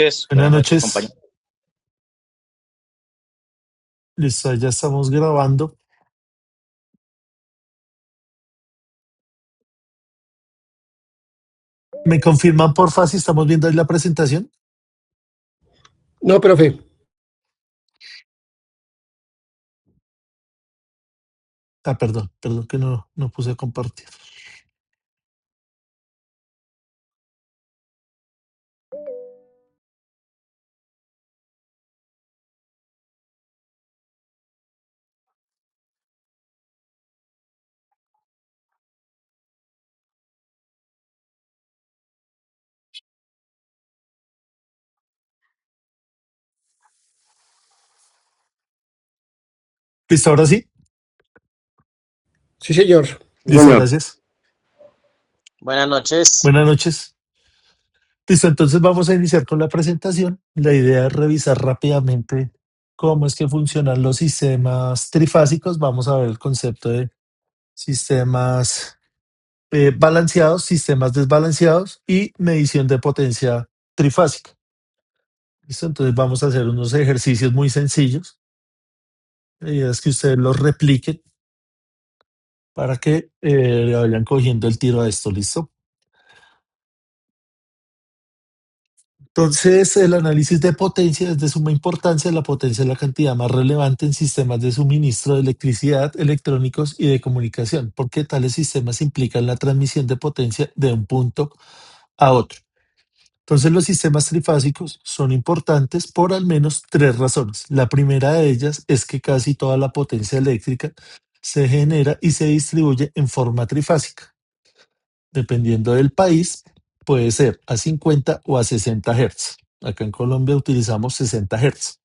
Buenas Buenas noches. noches. Listo, ya estamos grabando. ¿Me confirman, porfa, si estamos viendo ahí la presentación? No, profe. Perdón que no puse a compartir. Listo, ahora sí. Sí, señor. Listo, Señor. gracias. Buenas noches. Buenas noches. Listo, entonces vamos a iniciar con la presentación. La idea es revisar rápidamente cómo es que funcionan los sistemas trifásicos. Vamos a ver el concepto de sistemas balanceados, sistemas desbalanceados y medición de potencia trifásica. Listo, entonces vamos a hacer unos ejercicios muy sencillos. La idea es que ustedes los repliquen para que le vayan cogiendo el tiro a esto, ¿listo? Entonces, el análisis de potencia es de suma importancia. La potencia es la cantidad más relevante en sistemas de suministro de electricidad, electrónicos y de comunicación, porque tales sistemas implican la transmisión de potencia de un punto a otro. Entonces, los sistemas trifásicos son importantes por al menos tres razones. La primera de ellas es que casi toda la potencia eléctrica se genera y se distribuye en forma trifásica. Dependiendo del país, puede ser a 50 o a 60 Hz. Acá en Colombia utilizamos 60 Hz.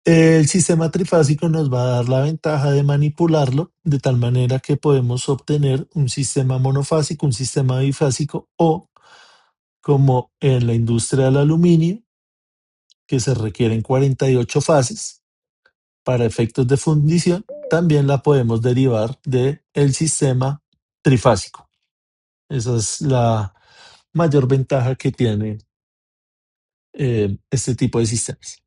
El sistema trifásico nos va a dar la ventaja de manipularlo de tal manera que podemos obtener un sistema monofásico, un sistema bifásico o, como en la industria del aluminio, que se requieren 48 fases para efectos de fundición, también la podemos derivar del sistema trifásico. Esa es la mayor ventaja que tiene este tipo de sistemas.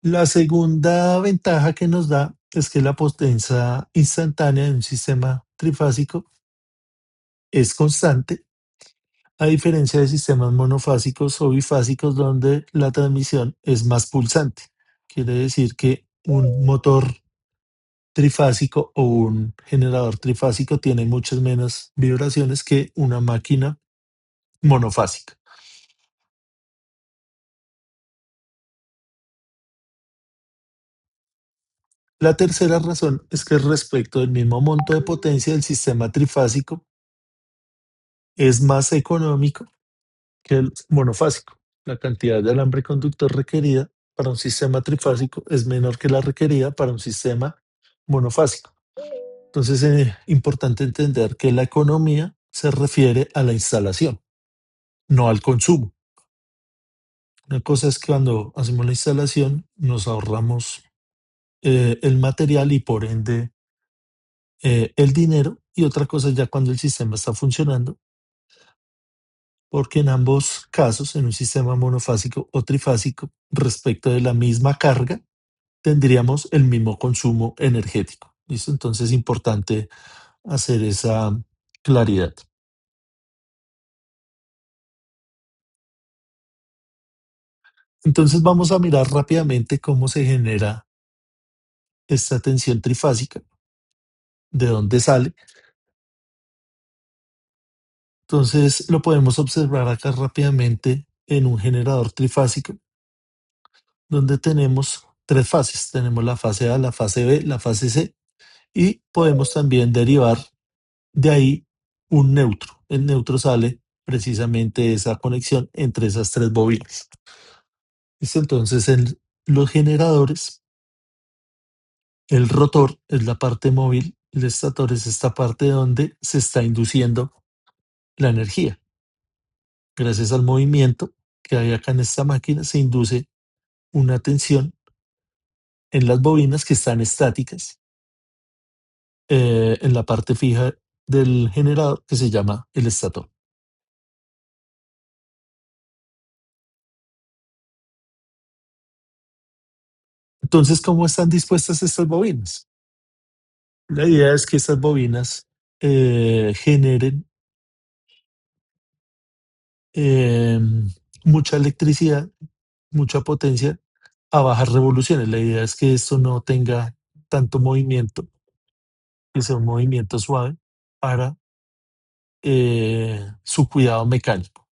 La segunda ventaja que nos da es que la potencia instantánea de un sistema trifásico es constante, a diferencia de sistemas monofásicos o bifásicos donde la transmisión es más pulsante. Quiere decir que un motor trifásico o un generador trifásico tiene muchas menos vibraciones que una máquina monofásica. La tercera razón es que respecto del mismo monto de potencia del sistema trifásico es más económico que el monofásico. La cantidad de alambre conductor requerida para un sistema trifásico es menor que la requerida para un sistema monofásico. Entonces es importante entender que la economía se refiere a la instalación, no al consumo. Una cosa es que cuando hacemos la instalación nos ahorramos el material y por ende el dinero, y otra cosa es ya cuando el sistema está funcionando, porque en ambos casos, en un sistema monofásico o trifásico, respecto de la misma carga, tendríamos el mismo consumo energético. ¿Listo? Entonces es importante hacer esa claridad. Entonces vamos a mirar rápidamente cómo se genera esta tensión trifásica, de dónde sale. Entonces lo podemos observar acá rápidamente en un generador trifásico, donde tenemos tres fases. Tenemos la fase A, la fase B, la fase C, y podemos también derivar de ahí un neutro. El neutro sale precisamente de esa conexión entre esas tres bobinas. ¿Listo? Entonces, en los generadores, el rotor es la parte móvil, el estator es esta parte donde se está induciendo la energía. Gracias al movimiento que hay acá en esta máquina, se induce una tensión en las bobinas que están estáticas en la parte fija del generador que se llama el estator. Entonces, ¿cómo están dispuestas estas bobinas? La idea es que estas bobinas generen eh, mucha electricidad, mucha potencia a bajas revoluciones. La idea es que esto no tenga tanto movimiento, que sea un movimiento suave para su cuidado mecánico.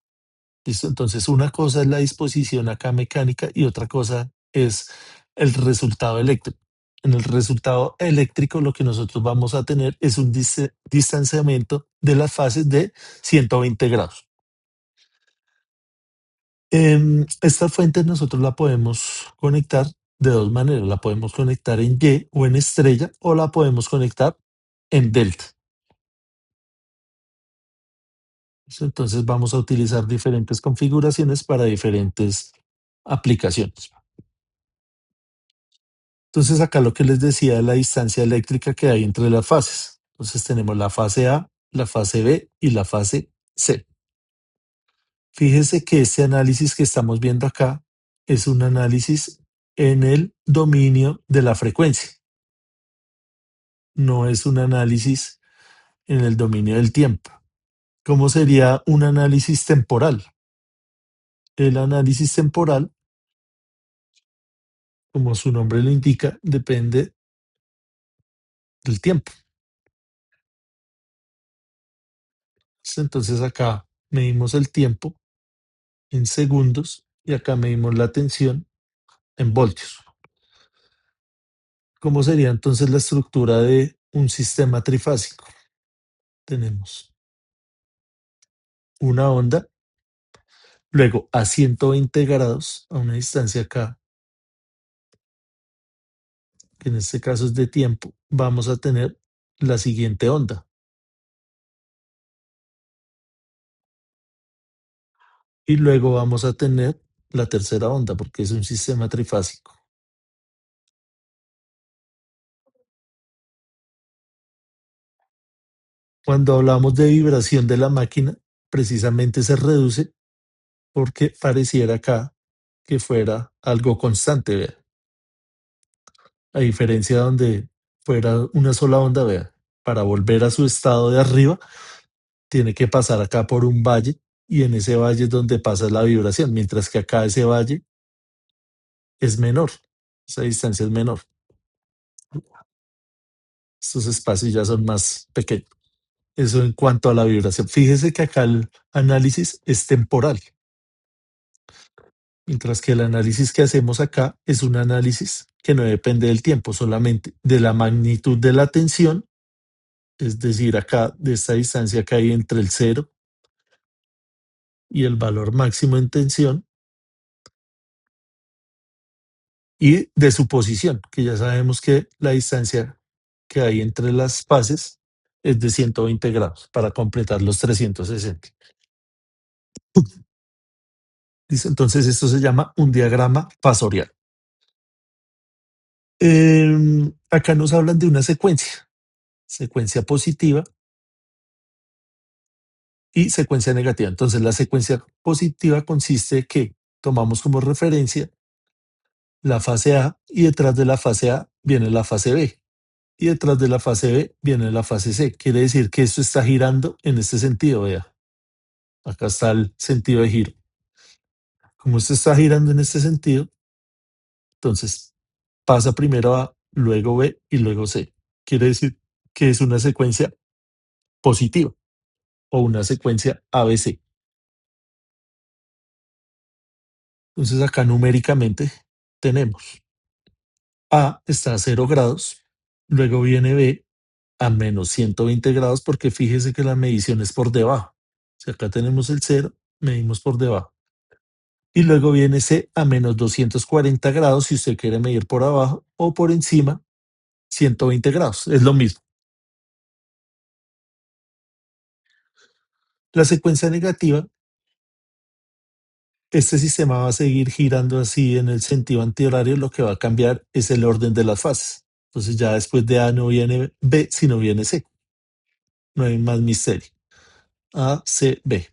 ¿Listo? Entonces, una cosa es la disposición acá mecánica y otra cosa es el resultado eléctrico. En el resultado eléctrico lo que nosotros vamos a tener es un distanciamiento de las fases de 120 grados. Esta fuente nosotros la podemos conectar de dos maneras. La podemos conectar en Y o en estrella o la podemos conectar en delta. Entonces vamos a utilizar diferentes configuraciones para diferentes aplicaciones. Entonces acá lo que les decía de la distancia eléctrica que hay entre las fases. Entonces tenemos la fase A, la fase B y la fase C. Fíjese que este análisis que estamos viendo acá es un análisis en el dominio de la frecuencia. No es un análisis en el dominio del tiempo. ¿Cómo sería un análisis temporal? El análisis temporal, como su nombre lo indica, depende del tiempo. Entonces acá medimos el tiempo en segundos y acá medimos la tensión en voltios. ¿Cómo sería entonces la estructura de un sistema trifásico? Tenemos una onda, luego a 120 grados, a una distancia acá, que en este caso es de tiempo, vamos a tener la siguiente onda. Y luego vamos a tener la tercera onda, porque es un sistema trifásico. Cuando hablamos de vibración de la máquina, precisamente se reduce porque pareciera acá que fuera algo constante, vea. A diferencia donde fuera una sola onda, vea, para volver a su estado de arriba, tiene que pasar acá por un valle y en ese valle es donde pasa la vibración, mientras que acá ese valle es menor, esa distancia es menor. Estos espacios ya son más pequeños. Eso en cuanto a la vibración. Fíjese que acá el análisis es temporal, mientras que el análisis que hacemos acá es un análisis que no depende del tiempo, solamente de la magnitud de la tensión, es decir, acá de esta distancia que hay entre el cero y el valor máximo en tensión, y de su posición, que ya sabemos que la distancia que hay entre las fases es de 120 grados para completar los 360. Dice, entonces esto se llama un diagrama fasorial. Acá nos hablan de una secuencia positiva y secuencia negativa. Entonces la secuencia positiva consiste en que tomamos como referencia la fase A y detrás de la fase A viene la fase B y detrás de la fase B viene la fase C. Quiere decir que esto está girando en este sentido, vea. Acá está el sentido de giro. Como esto está girando en este sentido, entonces pasa primero A, luego B y luego C. Quiere decir que es una secuencia positiva o una secuencia ABC. Entonces acá numéricamente tenemos A está a 0 grados, luego viene B a menos 120 grados porque fíjese que la medición es por debajo. Si acá tenemos el 0, medimos por debajo. Y luego viene C a menos 240 grados si usted quiere medir por abajo o por encima 120 grados. Es lo mismo. La secuencia negativa, este sistema va a seguir girando así en el sentido antihorario. Lo que va a cambiar es el orden de las fases. Entonces ya después de A no viene B, sino viene C. No hay más misterio. A, C, B.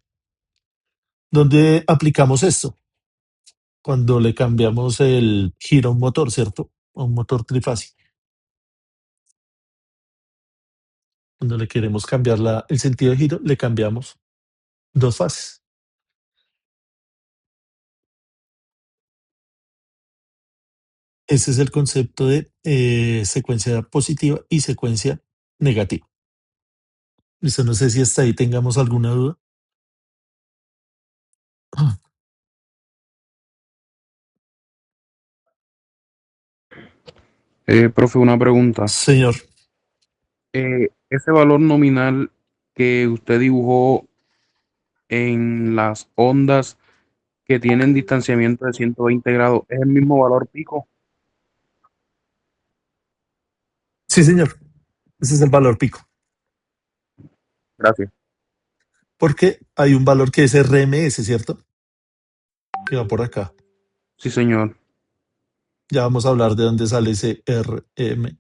¿Dónde aplicamos esto? Cuando le cambiamos el giro a un motor, ¿cierto? A un motor trifásico. Cuando le queremos cambiar el sentido de giro, le cambiamos dos fases. Ese es el concepto de secuencia positiva y secuencia negativa. Listo, no sé si hasta ahí tengamos alguna duda. Profe, una pregunta. Señor, Ese valor nominal que usted dibujó en las ondas que tienen distanciamiento de 120 grados, ¿es el mismo valor pico? sí, señor. Ese es el valor pico. Gracias. Porque hay un valor que es RMS, ¿cierto? Que va por acá. Sí, señor. Ya vamos a hablar de dónde sale ese RMS.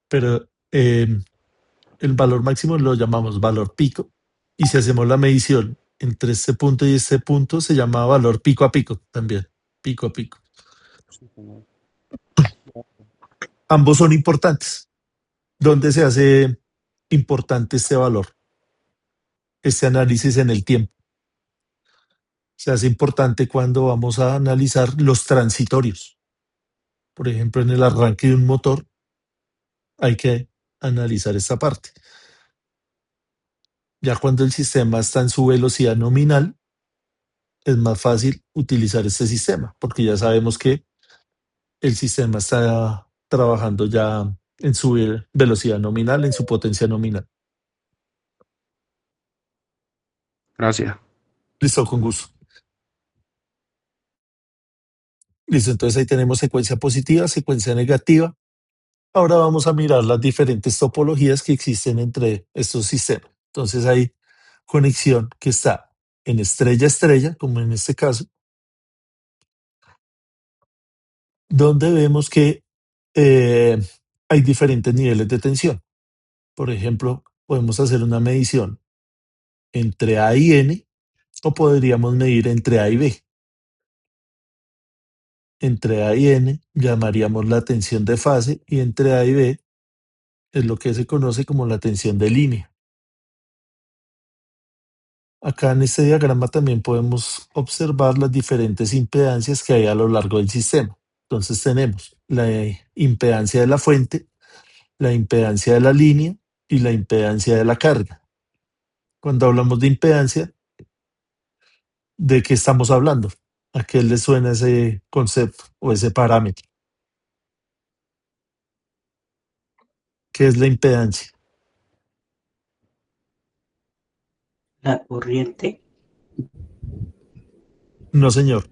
Pero el valor máximo lo llamamos valor pico. Y si hacemos la medición entre este punto y este punto, se llama valor pico a pico también. Pico a pico. Sí, señor. Ambos son importantes. ¿Dónde se hace importante este valor? Este análisis en el tiempo. Se hace importante cuando vamos a analizar los transitorios. Por ejemplo, en el arranque de un motor hay que analizar esta parte. Ya cuando el sistema está en su velocidad nominal, es más fácil utilizar este sistema, porque ya sabemos que el sistema está trabajando ya en su velocidad nominal, en su potencia nominal. Gracias. Listo, con gusto. Listo, entonces ahí tenemos secuencia positiva, secuencia negativa. Ahora vamos a mirar las diferentes topologías que existen entre estos sistemas. Entonces hay conexión que está en estrella-estrella, como en este caso, donde vemos que eh, hay diferentes niveles de tensión. Por ejemplo, podemos hacer una medición entre A y N o podríamos medir entre A y B. Entre A y N llamaríamos la tensión de fase y entre A y B es lo que se conoce como la tensión de línea. Acá en este diagrama también podemos observar las diferentes impedancias que hay a lo largo del sistema. Entonces tenemos la impedancia de la fuente, la impedancia de la línea y la impedancia de la carga. Cuando hablamos de impedancia, ¿de qué estamos hablando? ¿A qué le suena ese concepto o ese parámetro? ¿Qué es la impedancia? La corriente. No, señor.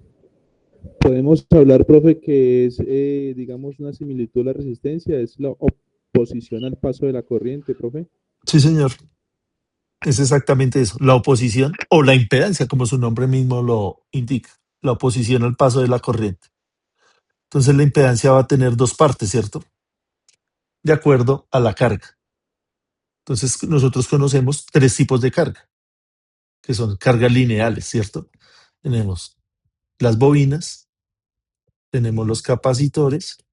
Podemos hablar, profe, que es, digamos, una similitud a la resistencia, es la oposición al paso de la corriente, profe. Sí, señor. Es exactamente eso. La oposición o la impedancia, como su nombre mismo lo indica. La oposición al paso de la corriente. Entonces la impedancia va a tener dos partes, ¿cierto? De acuerdo a la carga. Entonces nosotros conocemos tres tipos de carga, que son cargas lineales, ¿cierto? Tenemos las bobinas, tenemos los capacitores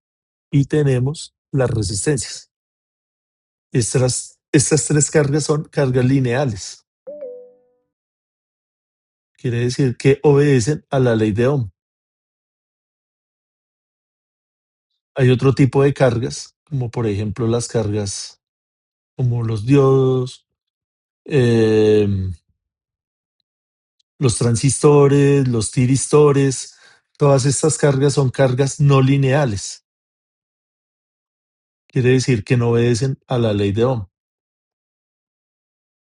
y tenemos las resistencias. Estas tres cargas son cargas lineales. Quiere decir que obedecen a la ley de Ohm. Hay otro tipo de cargas, como por ejemplo las cargas como los diodos, los transistores, los tiristores. Todas estas cargas son cargas no lineales. Quiere decir que no obedecen a la ley de Ohm,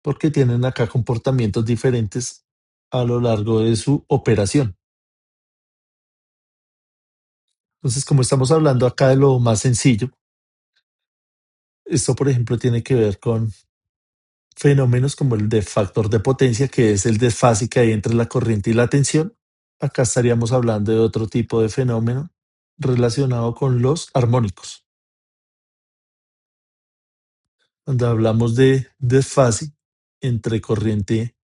porque tienen acá comportamientos diferentes a lo largo de su operación. Entonces, como estamos hablando acá de lo más sencillo, esto, por ejemplo, tiene que ver con fenómenos como el de factor de potencia, que es el desfase que hay entre la corriente y la tensión. Acá estaríamos hablando de otro tipo de fenómeno, relacionado con los armónicos. Cuando hablamos de desfase entre corriente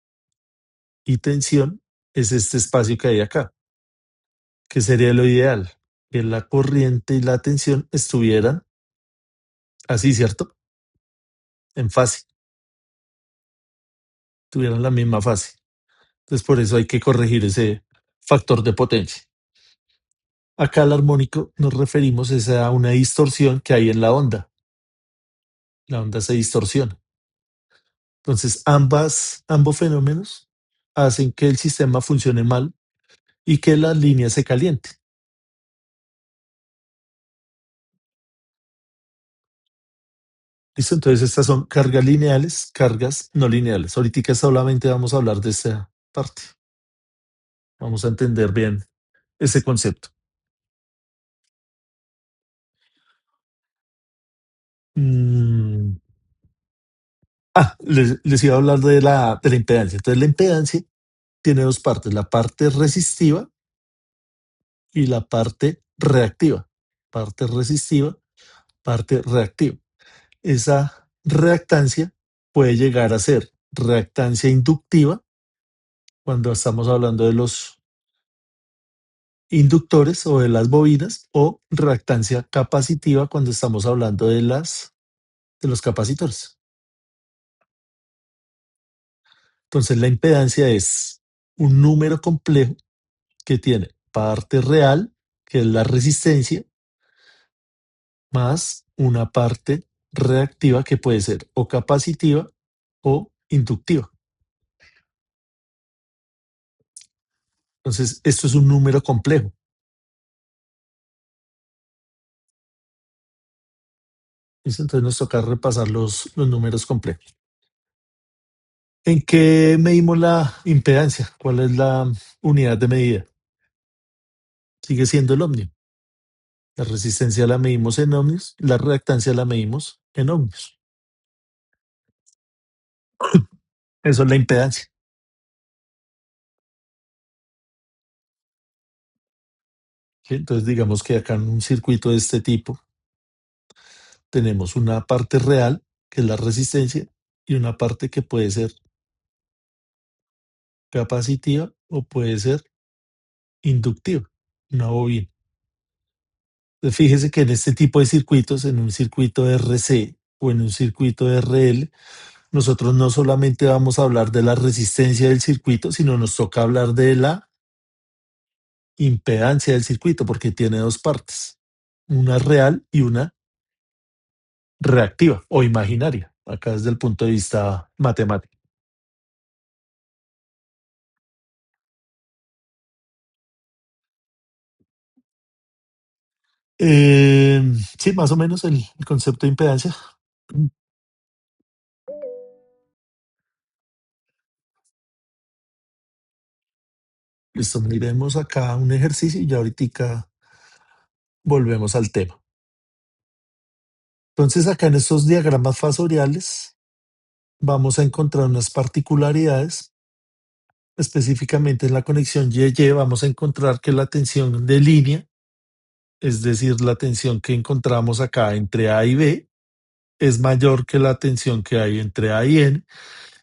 y tensión, es este espacio que hay acá, que sería lo ideal, que la corriente y la tensión estuvieran así, ¿cierto? En fase, tuvieran la misma fase. Entonces por eso hay que corregir ese factor de potencia. Acá al armónico nos referimos es a una distorsión que hay en la onda. La onda se distorsiona. Entonces ambos fenómenos hacen que el sistema funcione mal y que la línea se caliente. ¿Listo? Entonces estas son cargas lineales, cargas no lineales. Ahorita solamente vamos a hablar de esta parte. Vamos a entender bien ese concepto. Mm, les iba a hablar de la impedancia. Entonces la impedancia tiene dos partes, la parte resistiva y la parte reactiva. Parte resistiva, parte reactiva. Esa reactancia puede llegar a ser reactancia inductiva cuando estamos hablando de los inductores o de las bobinas, o reactancia capacitiva cuando estamos hablando de los capacitores. Entonces la impedancia es un número complejo que tiene parte real, que es la resistencia, más una parte reactiva que puede ser o capacitiva o inductiva. Entonces, esto es un número complejo. ¿Listo? Entonces nos toca repasar los números complejos. ¿En qué medimos la impedancia? ¿Cuál es la unidad de medida? Sigue siendo el ohmio. La resistencia la medimos en ohmios, la reactancia la medimos en ohmios. Eso es la impedancia. ¿Sí? Entonces digamos que acá en un circuito de este tipo tenemos una parte real, que es la resistencia, y una parte que puede ser capacitiva o puede ser inductiva, una bobina. Entonces, fíjese que en este tipo de circuitos, en un circuito RC o en un circuito RL, nosotros no solamente vamos a hablar de la resistencia del circuito, sino nos toca hablar de la impedancia del circuito, porque tiene dos partes, una real y una reactiva o imaginaria, acá desde el punto de vista matemático. Sí, más o menos el concepto de impedancia. Listo, miremos acá un ejercicio y ya ahorita volvemos al tema. Entonces acá en estos diagramas fasoriales vamos a encontrar unas particularidades. Específicamente en la conexión Y-Y vamos a encontrar que la tensión de línea, es decir, la tensión que encontramos acá entre A y B, es mayor que la tensión que hay entre A y N,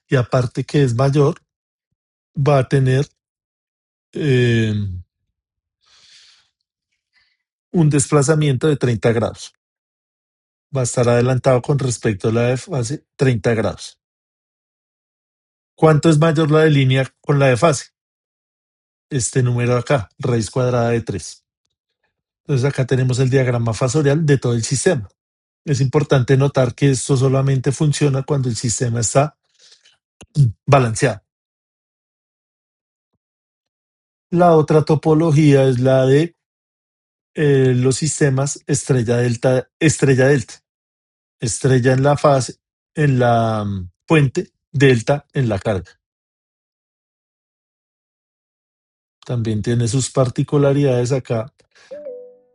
y aparte que es mayor, va a tener eh, un desplazamiento de 30 grados. Va a estar adelantado con respecto a la de fase 30 grados. ¿Cuánto es mayor la de línea con la de fase? Este número acá, raíz cuadrada de 3. Entonces acá tenemos el diagrama fasorial de todo el sistema. Es importante notar que esto solamente funciona cuando el sistema está balanceado. La otra topología es la de los sistemas estrella delta, estrella delta. Estrella en la fase, en la fuente, delta en la carga. También tiene sus particularidades acá,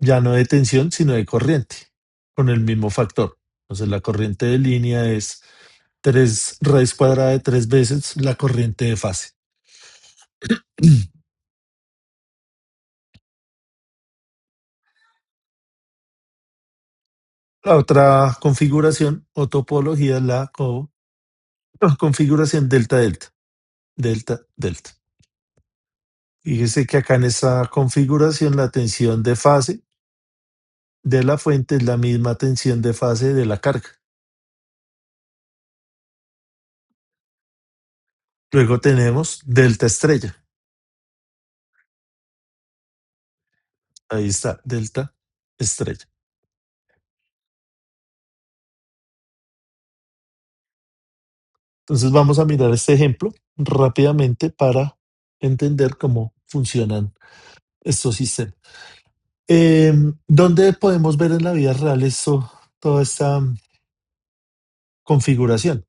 ya no de tensión, sino de corriente, con el mismo factor. Entonces la corriente de línea es 3 raíz cuadrada de 3 veces la corriente de fase. La otra configuración o topología es la configuración delta-delta. Delta-delta. Fíjese que acá en esta configuración la tensión de fase de la fuente es la misma tensión de fase de la carga. Luego tenemos delta estrella. Ahí está, delta estrella. Entonces vamos a mirar este ejemplo rápidamente para entender cómo funcionan estos sistemas. ¿Dónde podemos ver en la vida real toda esta configuración?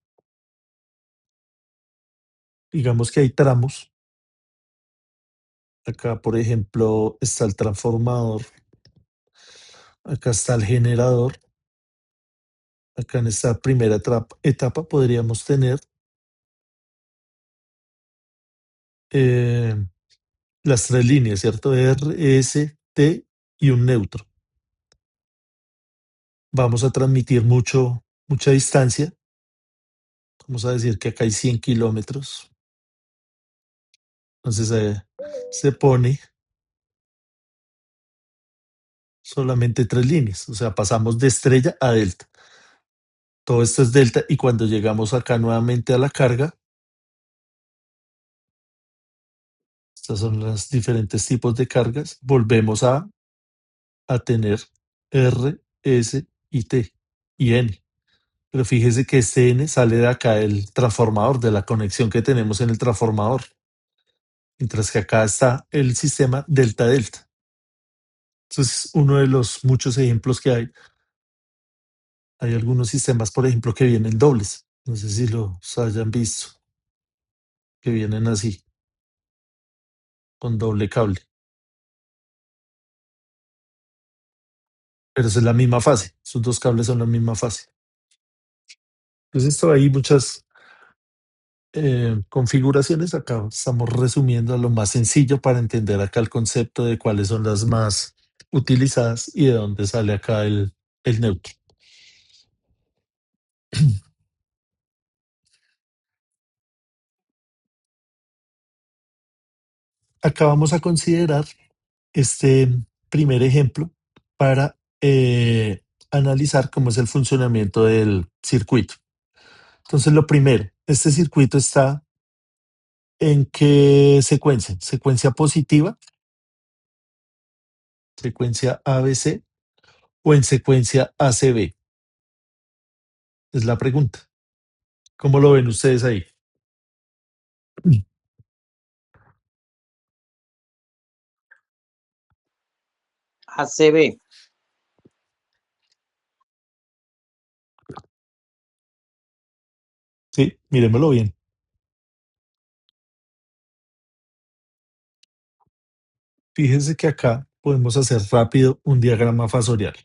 Digamos que hay tramos. Acá, por ejemplo, está el transformador. Acá está el generador. Acá en esta primera etapa podríamos tener las tres líneas, ¿cierto? R, S, T y un neutro. Vamos a transmitir mucha distancia. Vamos a decir que acá hay 100 kilómetros. Entonces se pone solamente tres líneas. O sea, pasamos de estrella a delta. Todo esto es delta y cuando llegamos acá nuevamente a la carga, estas son los diferentes tipos de cargas, volvemos a tener R, S y T y N. Pero fíjese que este N sale de acá del transformador, de la conexión que tenemos en el transformador. Mientras que acá está el sistema delta-delta. Entonces, uno de los muchos ejemplos que hay. Hay algunos sistemas, por ejemplo, que vienen dobles. No sé si los hayan visto, que vienen así, con doble cable. Pero es la misma fase. Sus dos cables son la misma fase. Entonces, esto hay muchas configuraciones. Acá estamos resumiendo a lo más sencillo para entender acá el concepto de cuáles son las más utilizadas y de dónde sale acá el neutro. Acá vamos a considerar este primer ejemplo para analizar cómo es el funcionamiento del circuito. Entonces, lo primero, este circuito está en qué secuencia? ¿Secuencia positiva? ¿Secuencia ABC? ¿O en secuencia ACB? Es la pregunta. ¿Cómo lo ven ustedes ahí? ACB. Sí, miremoslo bien. Fíjense que acá podemos hacer rápido un diagrama fasorial.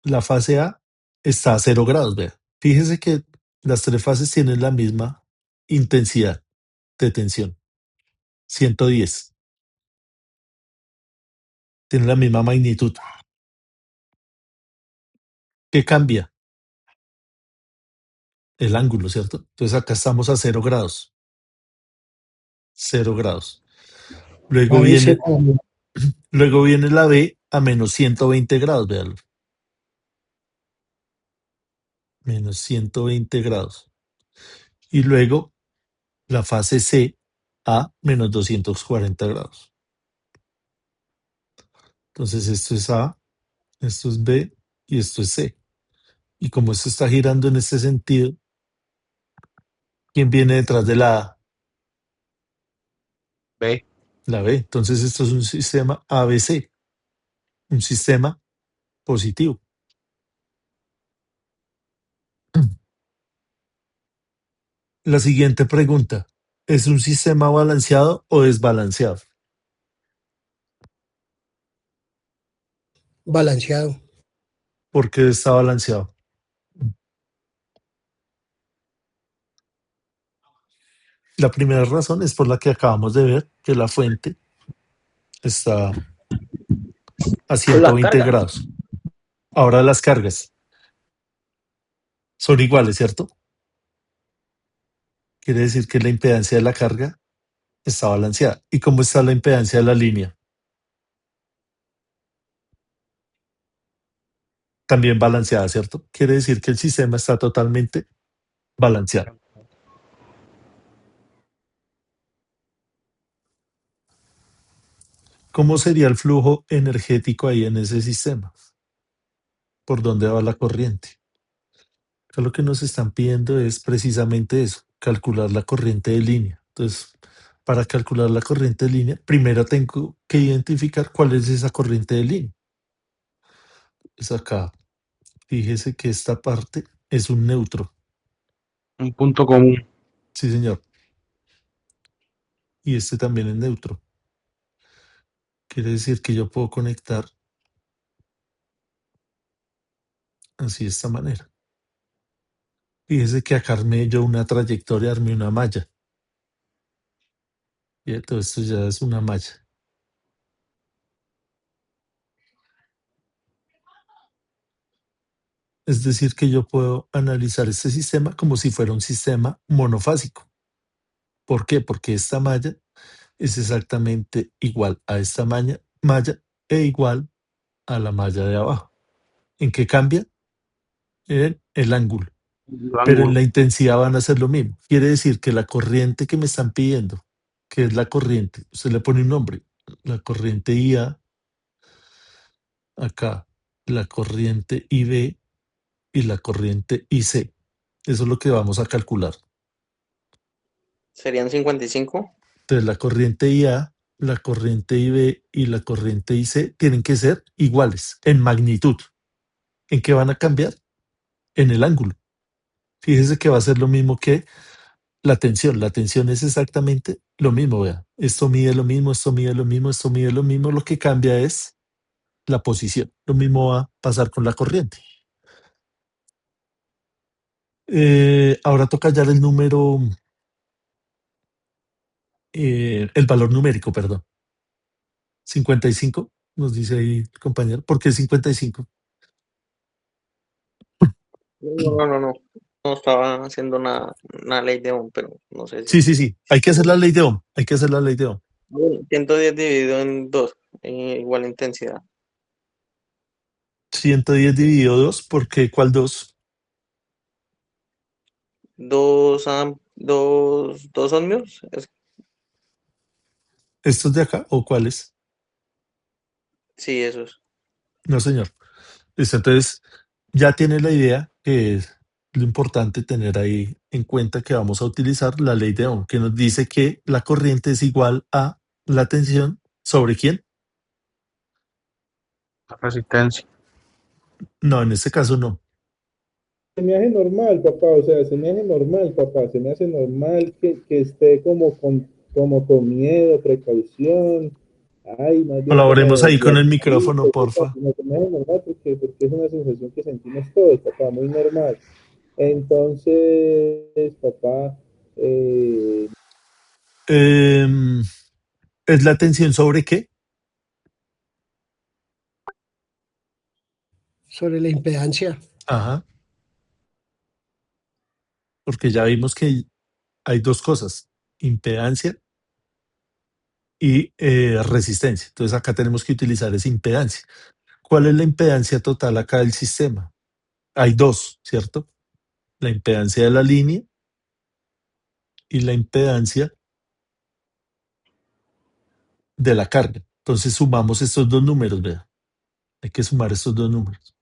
La fase A está a 0 grados, vea. Fíjese que las tres fases tienen la misma intensidad de tensión, 110. Tienen la misma magnitud. ¿Qué cambia? El ángulo, ¿cierto? Entonces acá estamos a 0 grados. 0 grados. Luego ABC viene, luego viene la B a menos 120 grados, véanlo. Menos 120 grados. Y luego la fase C a menos 240 grados. Entonces esto es A, esto es B y esto es C. Y como esto está girando en este sentido, ¿quién viene detrás de la A? B. La B. Entonces esto es un sistema ABC, un sistema positivo. La siguiente pregunta, ¿es un sistema balanceado o desbalanceado? balanceado. ¿Por qué está balanceado? La primera razón es por la que acabamos de ver, que la fuente está a Con las 120 cargas. grados. Ahora las cargas. son iguales, ¿cierto? Quiere decir que la impedancia de la carga está balanceada. ¿Y cómo está la impedancia de la línea? También balanceada, ¿cierto? Quiere decir que el sistema está totalmente balanceado. ¿Cómo sería el flujo energético ahí en ese sistema? ¿Por dónde va la corriente? Acá lo que nos están pidiendo es precisamente eso, calcular la corriente de línea. Entonces, para calcular la corriente de línea, primero tengo que identificar cuál es esa corriente de línea. Es acá. Fíjese que esta parte es un neutro. Un punto común. Sí, señor. Y este también es neutro. Quiere decir que yo puedo conectar así de esta manera. Fíjese que acá armé yo una trayectoria, armé una malla. Y todo esto ya es una malla. Es decir, que yo puedo analizar este sistema como si fuera un sistema monofásico. ¿Por qué? Porque esta malla es exactamente igual a esta malla e igual a la malla de abajo. ¿En qué cambia? En el ángulo. El Pero en ángulo. la intensidad van a ser lo mismo. Quiere decir que la corriente que me están pidiendo, que es la corriente, usted le pone un nombre, la corriente IA, acá, la corriente IB y la corriente IC. Eso es lo que vamos a calcular. Serían 55. Entonces, la corriente IA, la corriente IB y la corriente IC tienen que ser iguales en magnitud. ¿En qué van a cambiar? En el ángulo. Fíjese que va a ser lo mismo que la tensión. La tensión es exactamente lo mismo, vea. Esto mide lo mismo, esto mide lo mismo, esto mide lo mismo. Lo que cambia es la posición. Lo mismo va a pasar con la corriente. Ahora toca hallar el número, el valor numérico, perdón. 55, nos dice ahí el compañero. ¿Por qué 55? No. No estaba haciendo una ley de Ohm, pero no sé Sí, si. sí, sí. Hay que hacer la ley de Ohm. Hay que hacer la ley de Ohm. Bueno, 110 dividido en 2, igual intensidad. 110 dividido 2, ¿por qué? ¿Cuál 2? 2 ohmios. ¿Estos de acá o cuáles? Sí, esos. No, señor. Listo, entonces ya tiene la idea que es lo importante tener ahí en cuenta que vamos a utilizar la ley de Ohm, que nos dice que la corriente es igual a la tensión sobre quién. La resistencia. No, en este caso no. Se me hace normal, papá, o sea, se me hace normal, papá, se me hace normal que esté como con miedo, precaución, ay, más bien Colaboremos como ahí con el micrófono, relajadito, papá, porfa. se me hace normal porque es una sensación que sentimos todos, papá, muy normal. Entonces, papá, Em, ¿Es la tensión sobre qué? Sobre la impedancia. Ajá, porque ya vimos que hay dos cosas, impedancia y resistencia. Entonces acá tenemos que utilizar esa impedancia. ¿Cuál es la impedancia total acá del sistema? Hay dos, ¿cierto? La impedancia de la línea y la impedancia de la carga. Entonces sumamos estos dos números, vea. Hay que sumar estos dos números.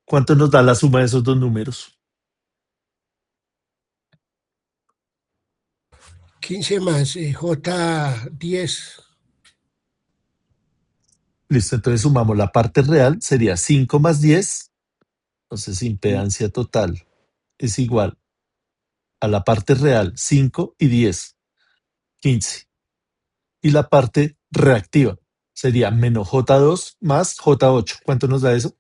¿Cuánto nos da la suma de esos dos números? 15 más J10. Listo, entonces sumamos la parte real, sería 5 más 10. Entonces impedancia total es igual a la parte real, 5 y 10, 15. Y la parte reactiva sería menos J2 más J8. ¿Cuánto nos da eso?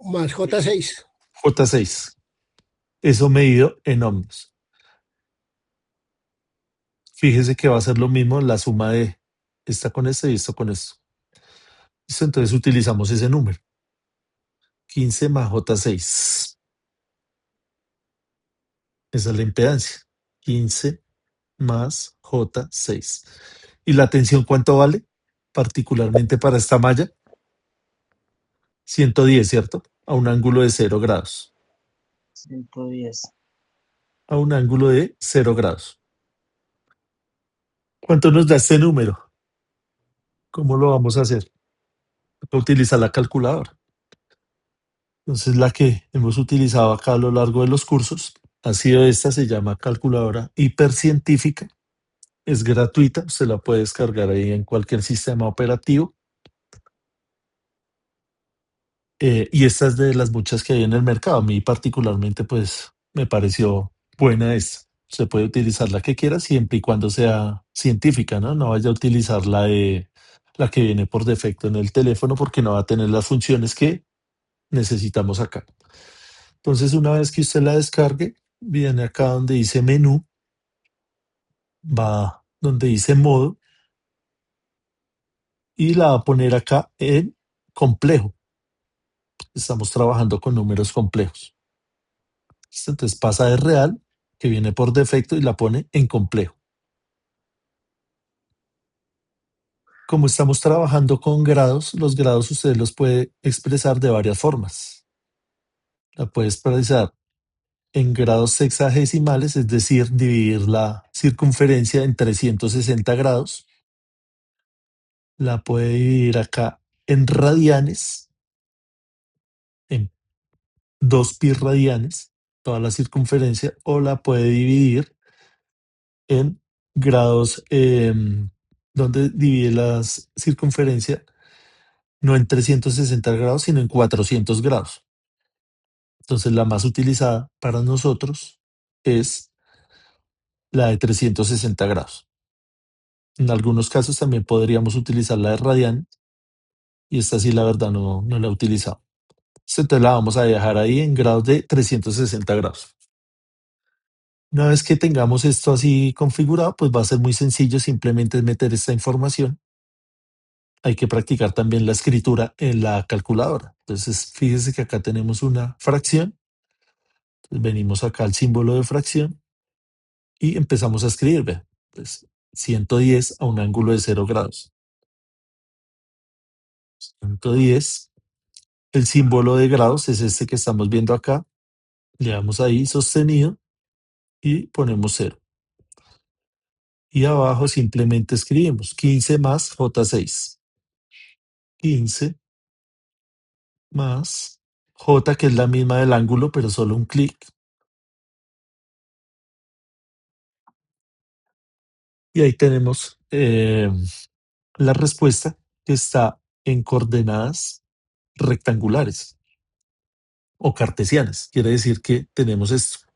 Más J6. J6. Eso medido en ohmios. Fíjese que va a ser lo mismo la suma de esta con esta y esto con esto. ¿Listo? Entonces utilizamos ese número. 15 más J6. Esa es la impedancia. 15 más J6. ¿Y la tensión cuánto vale? Particularmente para esta malla. 110, ¿cierto? A un ángulo de 0 grados. 110. A un ángulo de 0 grados. ¿Cuánto nos da este número? ¿Cómo lo vamos a hacer? Utilizar la calculadora. Entonces la que hemos utilizado acá a lo largo de los cursos ha sido esta, se llama calculadora hipercientífica. Es gratuita, se la puede descargar ahí en cualquier sistema operativo. Y esta es de las muchas que hay en el mercado. A mí particularmente pues me pareció buena esta. Se puede utilizar la que quiera siempre y cuando sea científica, ¿no? No vaya a utilizar la que viene por defecto en el teléfono porque no va a tener las funciones que necesitamos acá. Entonces, una vez que usted la descargue, viene acá donde dice menú, va donde dice modo y la va a poner acá en complejo. Estamos trabajando con números complejos. ¿Listo? Entonces pasa de real, que viene por defecto, y la pone en complejo. Como estamos trabajando con grados, los grados usted los puede expresar de varias formas. La puede expresar en grados sexagesimales, es decir, dividir la circunferencia en 360 grados. La puede dividir acá en radianes, en 2 pi radianes, toda la circunferencia, o la puede dividir en grados, donde divide la circunferencia no en 360 grados, sino en 400 grados. Entonces la más utilizada para nosotros es la de 360 grados. En algunos casos también podríamos utilizar la de radian, y esta sí la verdad no la he utilizado. Entonces la vamos a dejar ahí en grados de 360 grados. Una vez que tengamos esto así configurado, pues va a ser muy sencillo, simplemente es meter esta información. Hay que practicar también la escritura en la calculadora. Entonces, fíjese que acá tenemos una fracción. Entonces, venimos acá al símbolo de fracción y empezamos a escribir. Vean, pues 110 a un ángulo de 0 grados. 110. El símbolo de grados es este que estamos viendo acá. Le damos ahí sostenido y ponemos 0. Y abajo simplemente escribimos 15 más J6. 15 más J, que es la misma del ángulo, pero solo un clic. Y ahí tenemos la respuesta, que está en coordenadas rectangulares o cartesianas. Quiere decir que tenemos esto.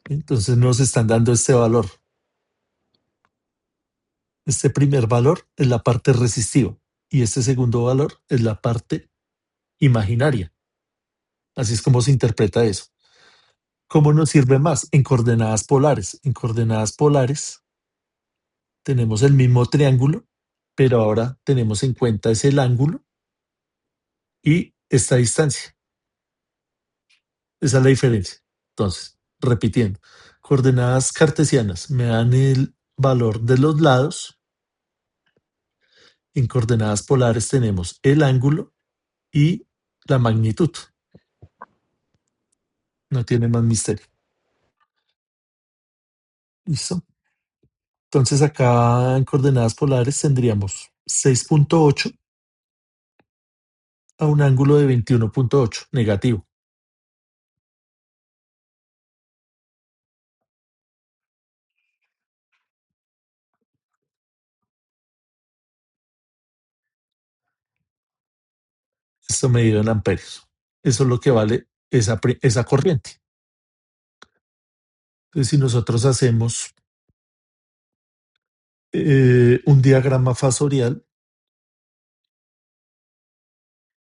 Entonces nos están dando este valor. Este primer valor es la parte resistiva y este segundo valor es la parte imaginaria. Así es como se interpreta eso. ¿Cómo nos sirve más? En coordenadas polares. En coordenadas polares tenemos el mismo triángulo, pero ahora tenemos en cuenta es el ángulo y esta distancia. Esa es la diferencia. Entonces, repitiendo, coordenadas cartesianas me dan el valor de los lados. En coordenadas polares tenemos el ángulo y la magnitud. No tiene más misterio. ¿Listo? Entonces acá en coordenadas polares tendríamos 6.8 a un ángulo de 21.8 negativo. Esto medido en amperios. Eso es lo que vale esa corriente. Entonces, si nosotros hacemos un diagrama fasorial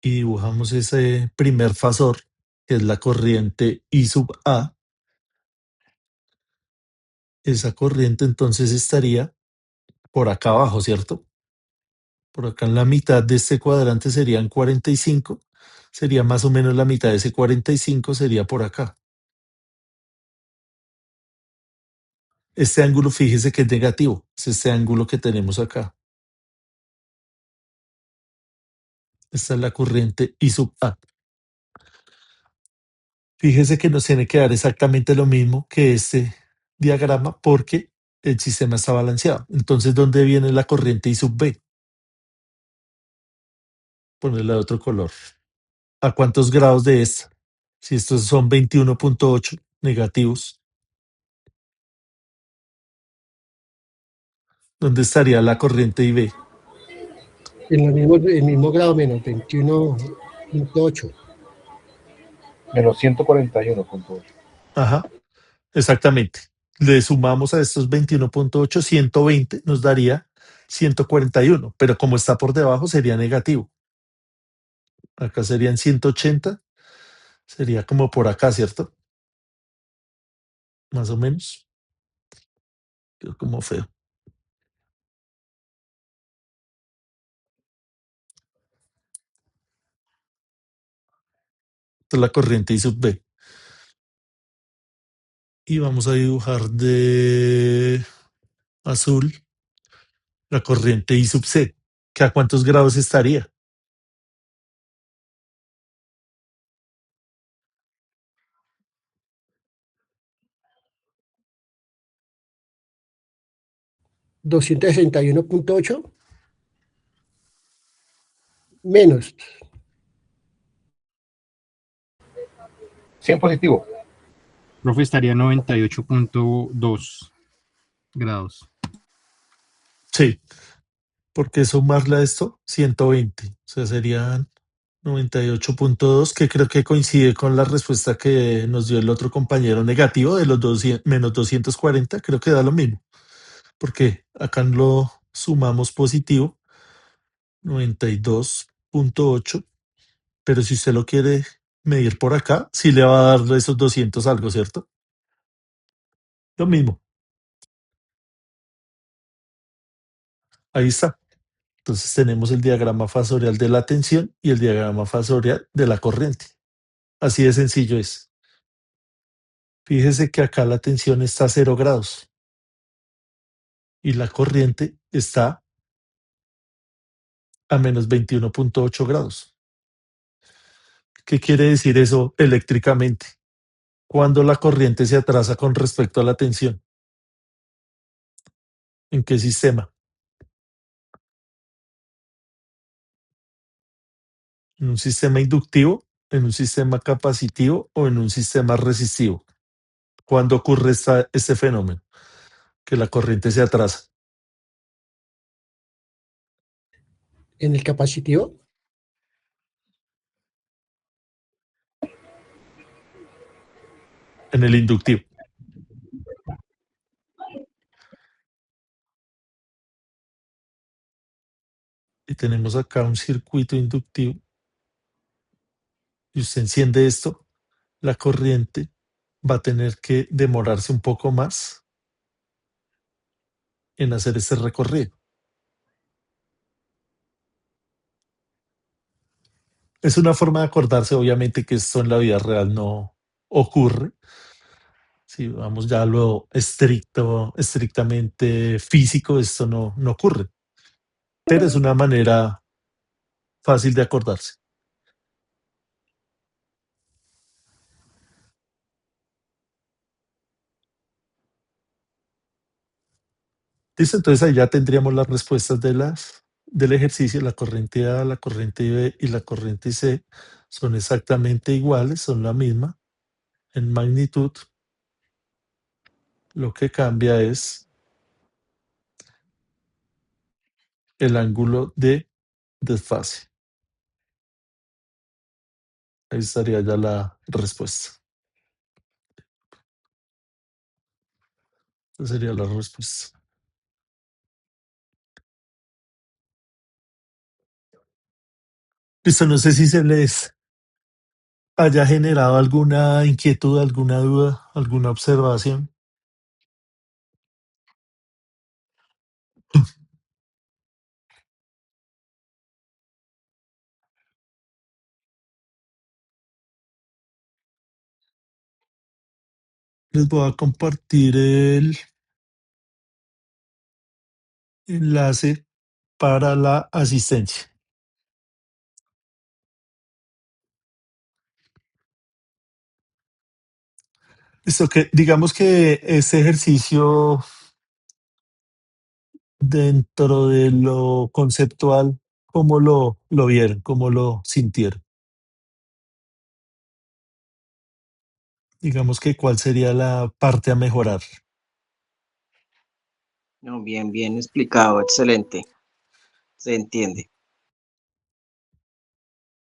y dibujamos ese primer fasor, que es la corriente I sub A, esa corriente entonces estaría por acá abajo, ¿cierto? Por acá en la mitad de este cuadrante serían 45. Sería más o menos la mitad de ese 45 sería por acá. Este ángulo, fíjese que es negativo. Es este ángulo que tenemos acá. Esta es la corriente I sub A. Fíjese que nos tiene que dar exactamente lo mismo que este diagrama porque el sistema está balanceado. Entonces, ¿dónde viene la corriente I sub B? Ponerla de otro color. ¿A cuántos grados de esta? Si estos son 21.8 negativos, ¿dónde estaría la corriente IB? En el mismo grado, menos 21.8. Menos 141.8. Ajá, exactamente. Le sumamos a estos 21.8, 120 nos daría 141, pero como está por debajo sería negativo. Acá serían 180, sería como por acá, ¿cierto? Más o menos. Quedó como feo. Esta es la corriente I sub B. Y vamos a dibujar de azul la corriente I sub C, que a cuántos grados estaría. 261.8 menos 100 positivo. Profe, estaría 98.2 grados. Sí, porque sumarle a esto 120, o sea, serían 98.2, que creo que coincide con la respuesta que nos dio el otro compañero negativo de los 200, menos 240, creo que da lo mismo, porque acá lo sumamos positivo, 92.8, pero si usted lo quiere medir por acá, sí le va a dar esos 200 algo, ¿cierto? Lo mismo, ahí está. Entonces tenemos el diagrama fasorial de la tensión y el diagrama fasorial de la corriente. Así de sencillo es. Fíjese que acá la tensión está a 0 grados y la corriente está a menos 21.8 grados. ¿Qué quiere decir eso eléctricamente? Cuando la corriente se atrasa con respecto a la tensión. ¿En qué sistema? ¿En un sistema inductivo, en un sistema capacitivo o en un sistema resistivo? ¿Cuándo ocurre este fenómeno? Que la corriente se atrasa. en el capacitivo. En el inductivo. Y tenemos acá un circuito inductivo y usted enciende esto, la corriente va a tener que demorarse un poco más en hacer este recorrido. Es una forma de acordarse, obviamente, que esto en la vida real no ocurre. Si vamos ya a lo estrictamente físico, esto no ocurre, pero es una manera fácil de acordarse. Listo, entonces ahí ya tendríamos las respuestas del ejercicio. La corriente A, la corriente B y la corriente C son exactamente iguales, son la misma en magnitud. Lo que cambia es el ángulo de desfase. Ahí estaría ya la respuesta. Esa sería la respuesta. Listo, no sé si se les haya generado alguna inquietud, alguna duda, alguna observación. Les voy a compartir el enlace para la asistencia. Listo, que digamos que este ejercicio dentro de lo conceptual, ¿cómo lo vieron? ¿Cómo lo sintieron? Digamos que cuál sería la parte a mejorar. No, bien, bien explicado, excelente. Se entiende.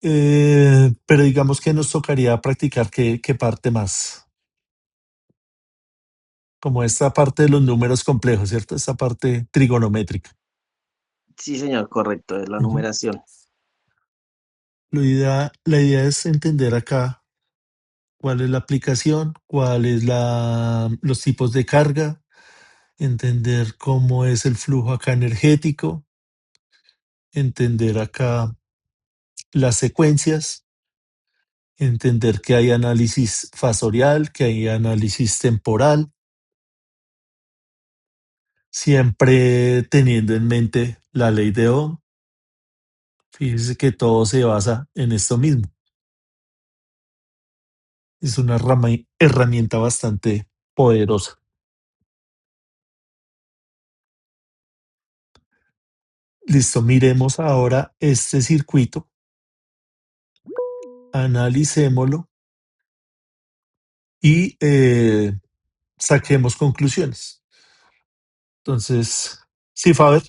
Pero digamos que nos tocaría practicar qué parte más. Como esta parte de los números complejos, ¿cierto? Esta parte trigonométrica. Sí, señor, correcto, es la Ujú. numeración. La idea es entender acá cuál es la aplicación, los tipos de carga, entender cómo es el flujo acá energético, entender acá las secuencias, entender que hay análisis fasorial, que hay análisis temporal, siempre teniendo en mente la ley de Ohm. Fíjese que todo se basa en esto mismo. Es una herramienta bastante poderosa. Listo, miremos ahora este circuito, analicémoslo y saquemos conclusiones. Entonces, sí, Faber,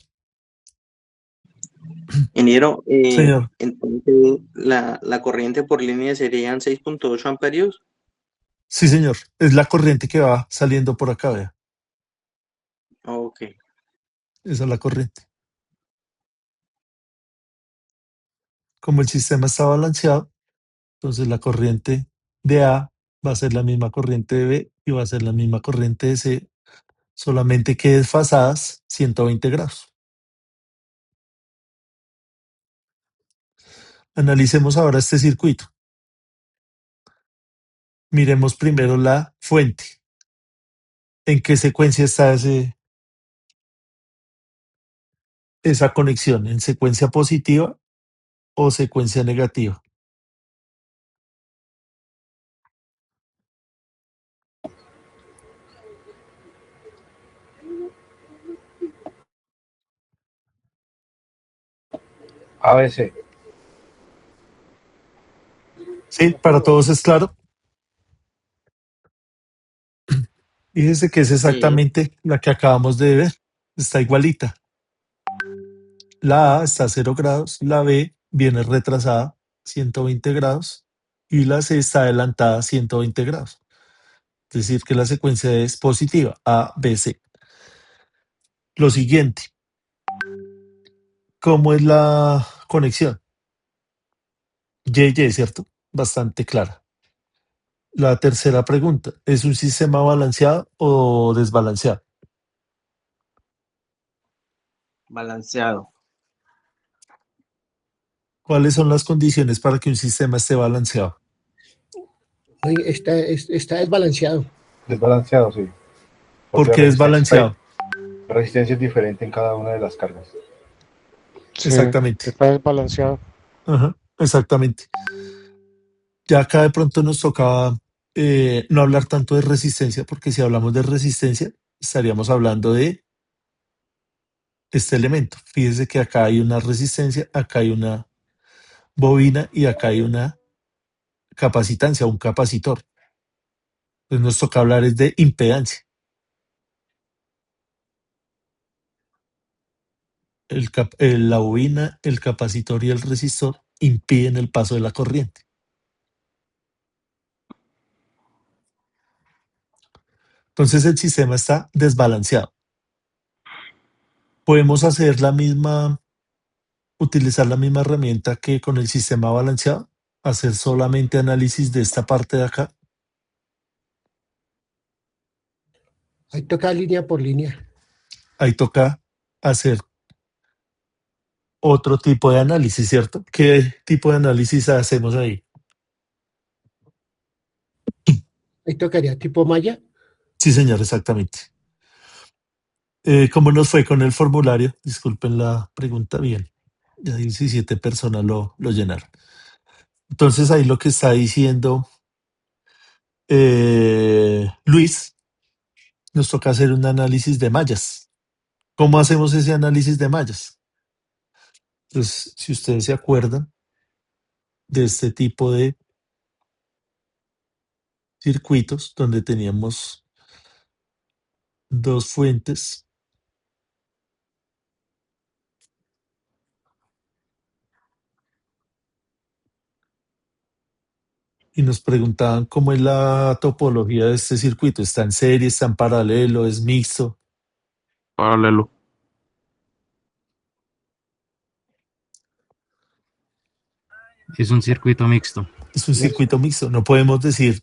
Ingeniero, señor. entonces la corriente por línea serían 6.8 amperios. Sí, señor. Es la corriente que va saliendo por acá, vea. Ok. Esa es la corriente. Como el sistema está balanceado, entonces la corriente de A va a ser la misma corriente de B y va a ser la misma corriente de C, solamente que desfasadas 120 grados. Analicemos ahora este circuito. Miremos primero la fuente. ¿En qué secuencia está esa conexión? ¿En secuencia positiva o secuencia negativa? ABC. Sí, para todos es claro. Fíjese que es Sí. exactamente la que acabamos de ver. Está igualita. La A está a 0 grados, la B viene retrasada 120 grados y la C está adelantada 120 grados. Es decir, que la secuencia es positiva, A, B, C. Lo siguiente, ¿cómo es la conexión? Y, ¿cierto? Bastante clara. La tercera pregunta, ¿es un sistema balanceado o desbalanceado? Balanceado. ¿Cuáles son las condiciones para que un sistema esté balanceado? Oye, está desbalanceado. Desbalanceado, sí. ¿Por Porque qué desbalanceado? la resistencia es diferente en cada una de las cargas. Sí, Exactamente. está desbalanceado. Ajá, exactamente. Ya acá de pronto nos tocaba no hablar tanto de resistencia, porque si hablamos de resistencia, estaríamos hablando de este elemento. Fíjese que acá hay una resistencia, acá hay una bobina y acá hay una capacitancia, un capacitor. Entonces nos toca hablar es de impedancia. La bobina, el capacitor y el resistor impiden el paso de la corriente. Entonces el sistema está desbalanceado. Podemos hacer utilizar la misma herramienta que con el sistema balanceado, hacer solamente análisis de esta parte de acá. Ahí toca línea por línea. Ahí toca hacer otro tipo de análisis, ¿cierto? ¿Qué tipo de análisis hacemos ahí? Ahí tocaría tipo malla. Sí, señor, exactamente. ¿Cómo nos fue con el formulario? Disculpen la pregunta. Bien, ya 17 personas lo llenaron. Entonces ahí lo que está diciendo Luis, nos toca hacer un análisis de mallas. ¿Cómo hacemos ese análisis de mallas? Entonces, si ustedes se acuerdan de este tipo de circuitos donde teníamos dos fuentes y nos preguntaban cómo es la topología de este circuito. ¿Está en serie, está en paralelo, es mixto? Paralelo. Es un circuito mixto. Es un circuito mixto. No podemos decir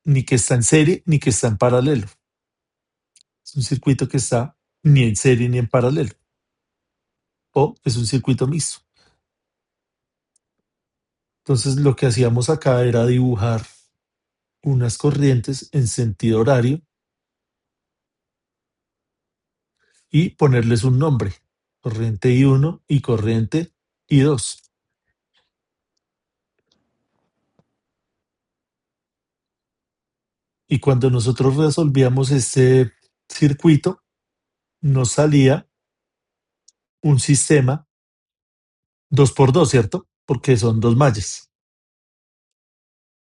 ni que está en serie ni que está en paralelo. Es un circuito que está ni en serie ni en paralelo. O es un circuito mixto. Entonces lo que hacíamos acá era dibujar unas corrientes en sentido horario y ponerles un nombre. Corriente I1 y corriente I2. Y cuando nosotros resolvíamos este circuito, nos salía un sistema 2x2, ¿cierto? Porque son dos mallas.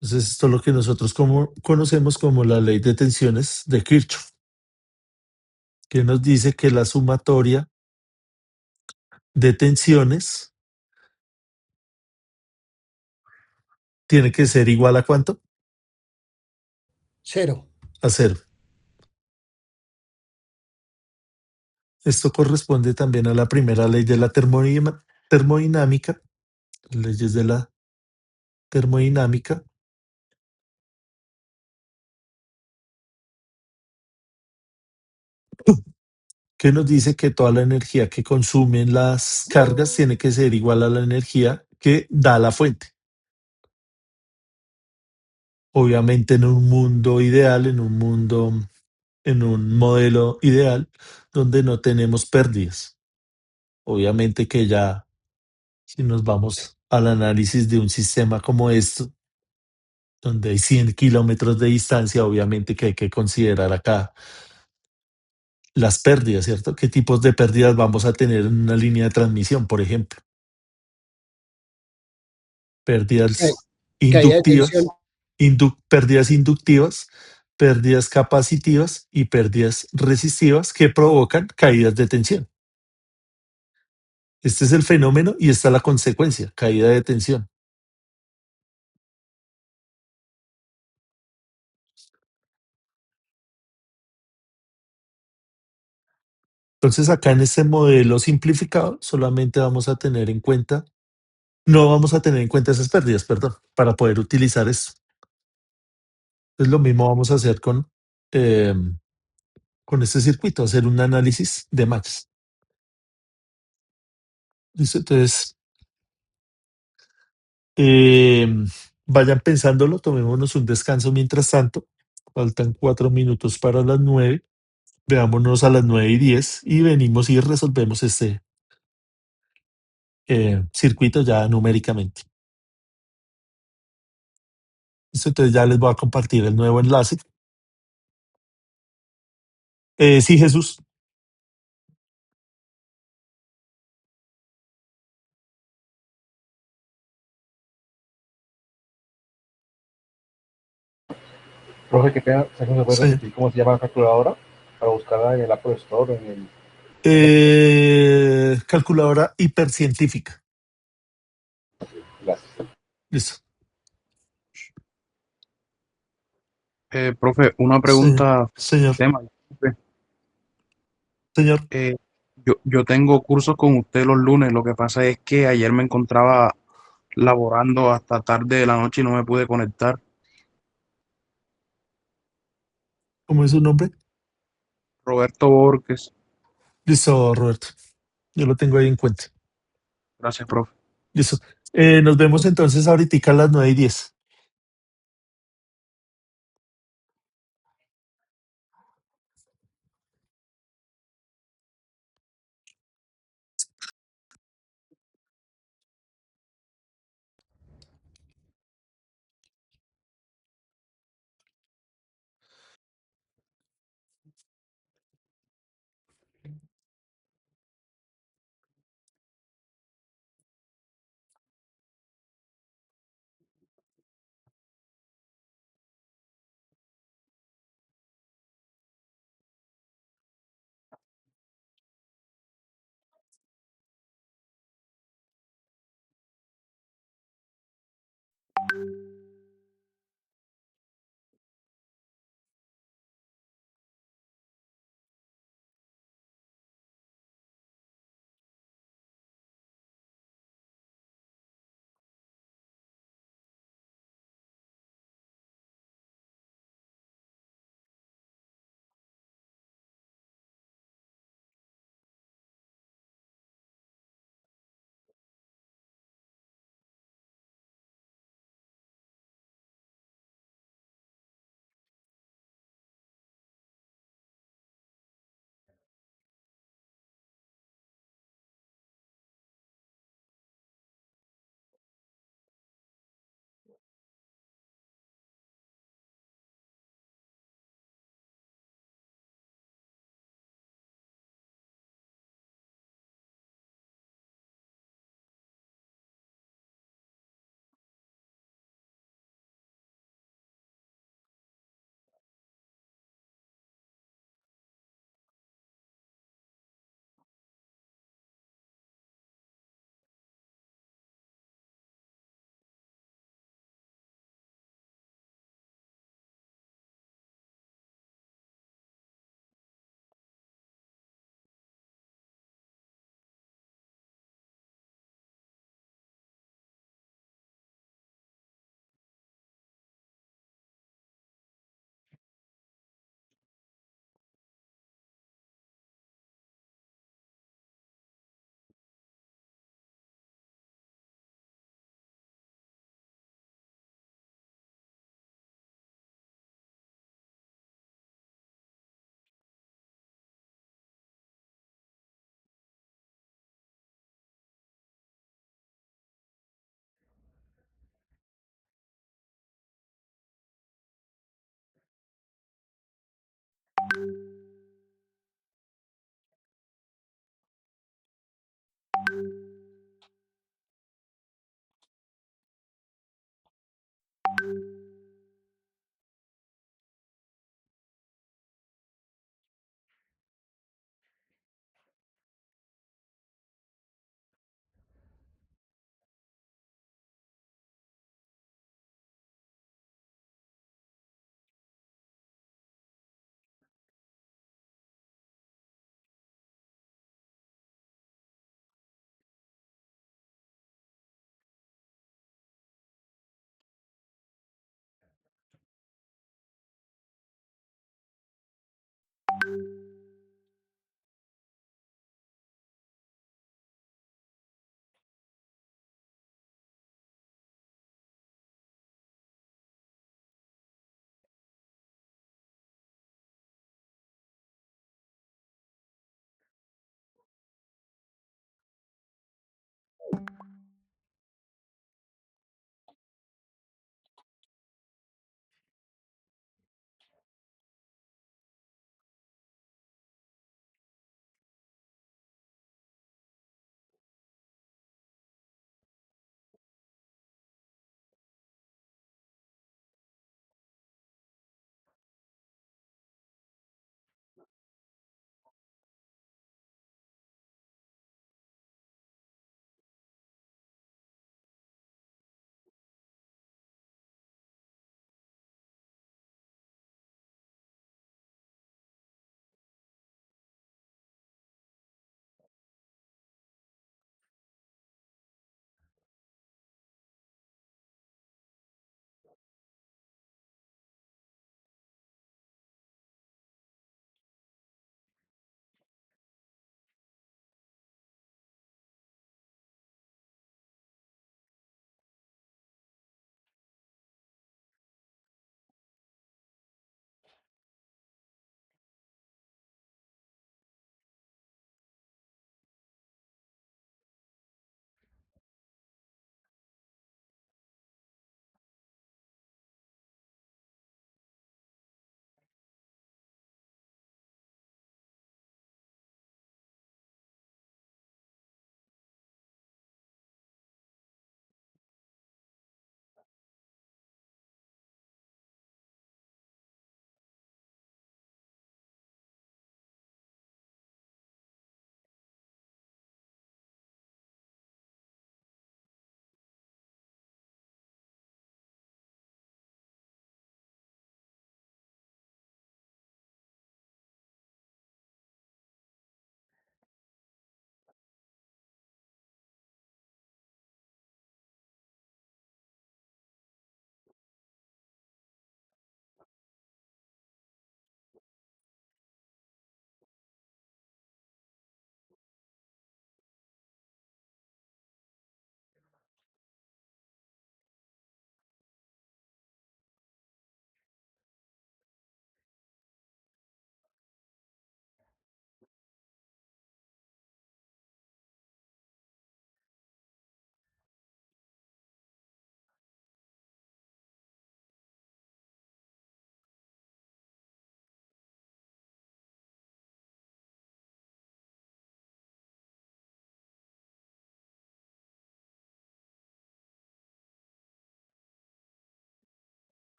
Entonces, esto es lo que nosotros conocemos como la ley de tensiones de Kirchhoff, que nos dice que la sumatoria de tensiones tiene que ser igual a ¿cuánto? 0. A cero. Esto corresponde también a la primera ley de la termodinámica, leyes de la termodinámica, que nos dice que toda la energía que consumen las cargas tiene que ser igual a la energía que da la fuente. Obviamente en un mundo ideal, en un modelo ideal, donde no tenemos pérdidas. Obviamente que ya, si nos vamos al análisis de un sistema como esto, donde hay 100 kilómetros de distancia, obviamente que hay que considerar acá las pérdidas, ¿cierto? ¿Qué tipos de pérdidas vamos a tener en una línea de transmisión, por ejemplo? Pérdidas Caída de tensión. inductivas, pérdidas inductivas, pérdidas capacitivas y pérdidas resistivas que provocan caídas de tensión. Este es el fenómeno y esta es la consecuencia, caída de tensión. Entonces acá en este modelo simplificado solamente vamos a tener en cuenta, no vamos a tener en cuenta esas pérdidas, perdón, para poder utilizar esto. Entonces lo mismo vamos a hacer eh, con este circuito, hacer un análisis de matches. ¿Listo? Entonces, vayan pensándolo, tomémonos un descanso mientras tanto. Faltan 4 minutos para las 9. Veámonos a las 9:10 y venimos y resolvemos este circuito ya numéricamente. ¿Listo? Entonces ya les voy a compartir el nuevo enlace. Sí, Jesús. Profe, ¿qué pena? ¿Se puede Sí. repetir cómo se llama la calculadora? Para buscarla en el Apple Store, en el... Calculadora hipercientífica. Gracias. Listo. Profe, una pregunta. Señor. Tema, disculpe. Señor. Yo tengo cursos con usted los lunes. Lo que pasa es que ayer me encontraba laborando hasta tarde de la noche y no me pude conectar. ¿Cómo es su nombre? Roberto Borges. Listo, Roberto. Yo lo tengo ahí en cuenta. Gracias, profe. Listo. Nos vemos entonces ahorita a las 9:10.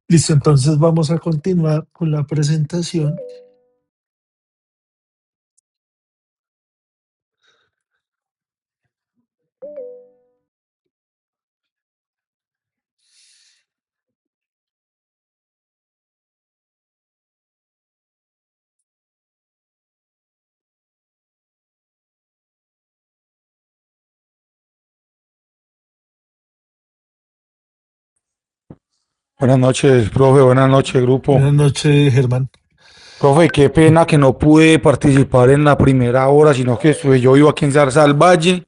Listo, entonces vamos a continuar con la presentación. Buenas noches, profe. Buenas noches, grupo. Buenas noches, Germán. Profe, qué pena que no pude participar en la primera hora, sino que estuve, yo vivo aquí en Zarza del Valle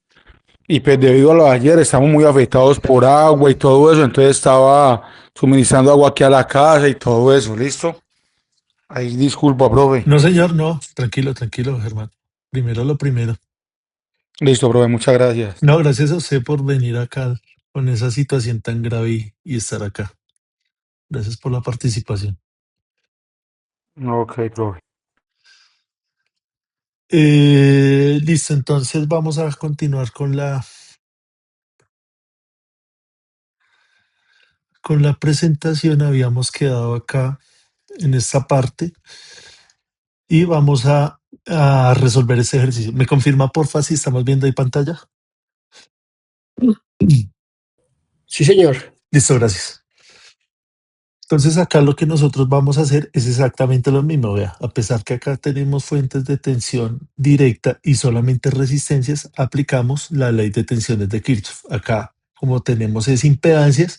y pues debido a lo de ayer estamos muy afectados por agua y todo eso, entonces estaba suministrando agua aquí a la casa y todo eso, ¿listo? Ahí disculpa, profe. No, señor, no. Tranquilo, tranquilo, Germán. Primero lo primero. Listo, profe, muchas gracias. No, gracias a usted por venir acá con esa situación tan grave y estar acá. Gracias por la participación. Ok, profe. Listo, entonces vamos a continuar con la presentación. Habíamos quedado acá en esta parte y vamos a resolver ese ejercicio. ¿Me confirma, porfa, si estamos viendo ahí pantalla? Sí, señor. Listo, gracias. Entonces acá lo que nosotros vamos a hacer es exactamente lo mismo, vea, a pesar que acá tenemos fuentes de tensión directa y solamente resistencias, aplicamos la ley de tensiones de Kirchhoff. Acá, como tenemos es impedancias,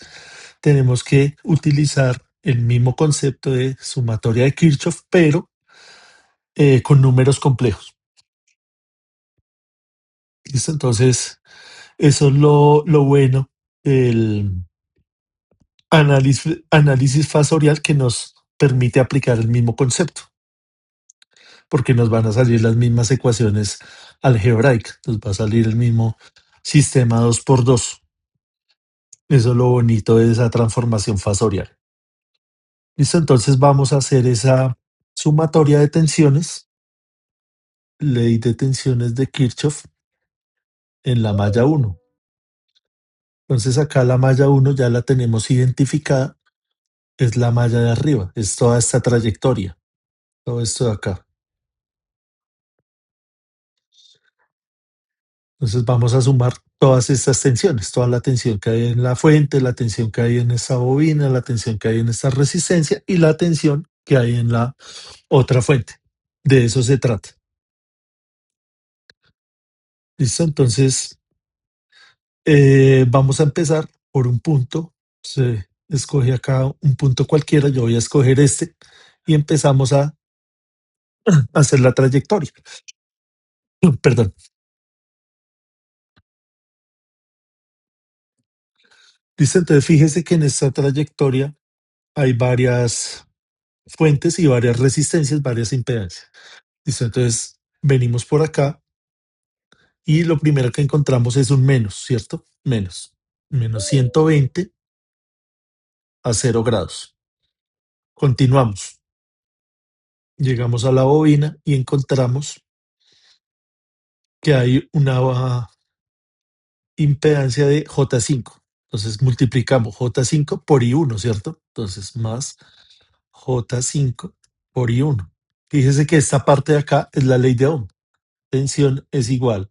tenemos que utilizar el mismo concepto de sumatoria de Kirchhoff, pero con números complejos. ¿Listo? Entonces, eso es lo bueno del análisis fasorial que nos permite aplicar el mismo concepto, porque nos van a salir las mismas ecuaciones algebraicas, nos va a salir el mismo sistema 2 por 2. Eso es lo bonito de esa transformación fasorial. Listo, entonces vamos a hacer esa sumatoria de tensiones, ley de tensiones de Kirchhoff en la malla 1. Entonces acá la malla 1 ya la tenemos identificada, es la malla de arriba, es toda esta trayectoria, todo esto de acá. Entonces vamos a sumar todas estas tensiones, toda la tensión que hay en la fuente, la tensión que hay en esta bobina, la tensión que hay en esta resistencia y la tensión que hay en la otra fuente. De eso se trata. ¿Listo? Entonces vamos a empezar por un punto. Se escoge acá un punto cualquiera, yo voy a escoger este y empezamos a hacer la trayectoria. Perdón. Listo, entonces fíjese que en esta trayectoria hay varias fuentes y varias resistencias, varias impedancias. Listo, entonces venimos por acá y lo primero que encontramos es un menos, ¿cierto? Menos 120 a 0 grados. Continuamos. Llegamos a la bobina y encontramos que hay una impedancia de J5. Entonces multiplicamos J5 por I1, ¿cierto? Entonces más J5 por I1. Fíjese que esta parte de acá es la ley de Ohm. Tensión es igual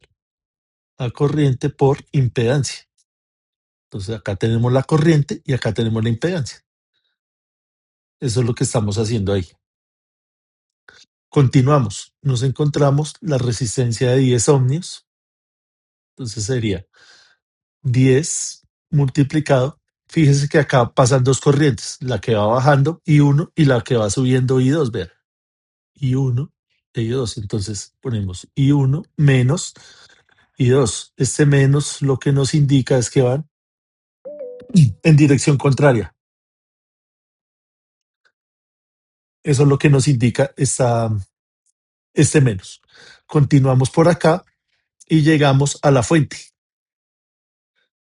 a corriente por impedancia. Entonces acá tenemos la corriente y acá tenemos la impedancia. Eso es lo que estamos haciendo ahí. Continuamos. Nos encontramos la resistencia de 10 ohmios. Entonces sería 10 multiplicado. Fíjese que acá pasan dos corrientes, la que va bajando I1 y la que va subiendo I2. Vean, I1 e I2. Entonces ponemos I1 menos I2. Este menos lo que nos indica es que van en dirección contraria. Eso es lo que nos indica este menos. Continuamos por acá y llegamos a la fuente.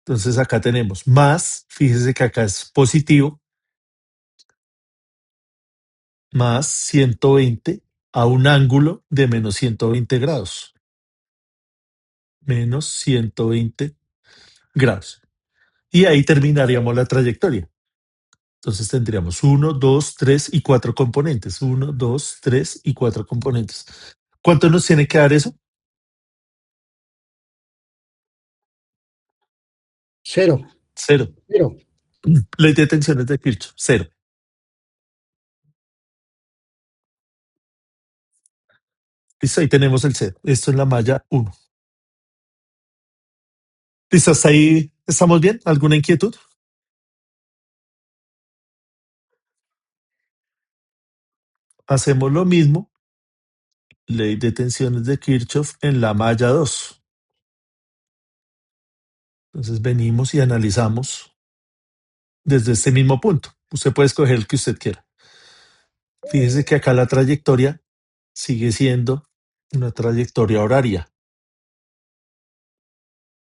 Entonces acá tenemos más, fíjese que acá es positivo, más 120 a un ángulo de menos 120 grados. Menos 120 grados. Y ahí terminaríamos la trayectoria. Entonces tendríamos 1, 2, 3 y 4 componentes. 1, 2, 3 y 4 componentes. ¿Cuánto nos tiene que dar eso? 0, 0. 0. Ley de tensiones de Kirchhoff, 0. Listo, ahí tenemos el 0. Esto es la malla 1. Listo, hasta ahí estamos bien. ¿Alguna inquietud? Hacemos lo mismo. Ley de tensiones de Kirchhoff en la malla 2. Entonces venimos y analizamos desde este mismo punto. Usted puede escoger el que usted quiera. Fíjese que acá la trayectoria sigue siendo una trayectoria horaria.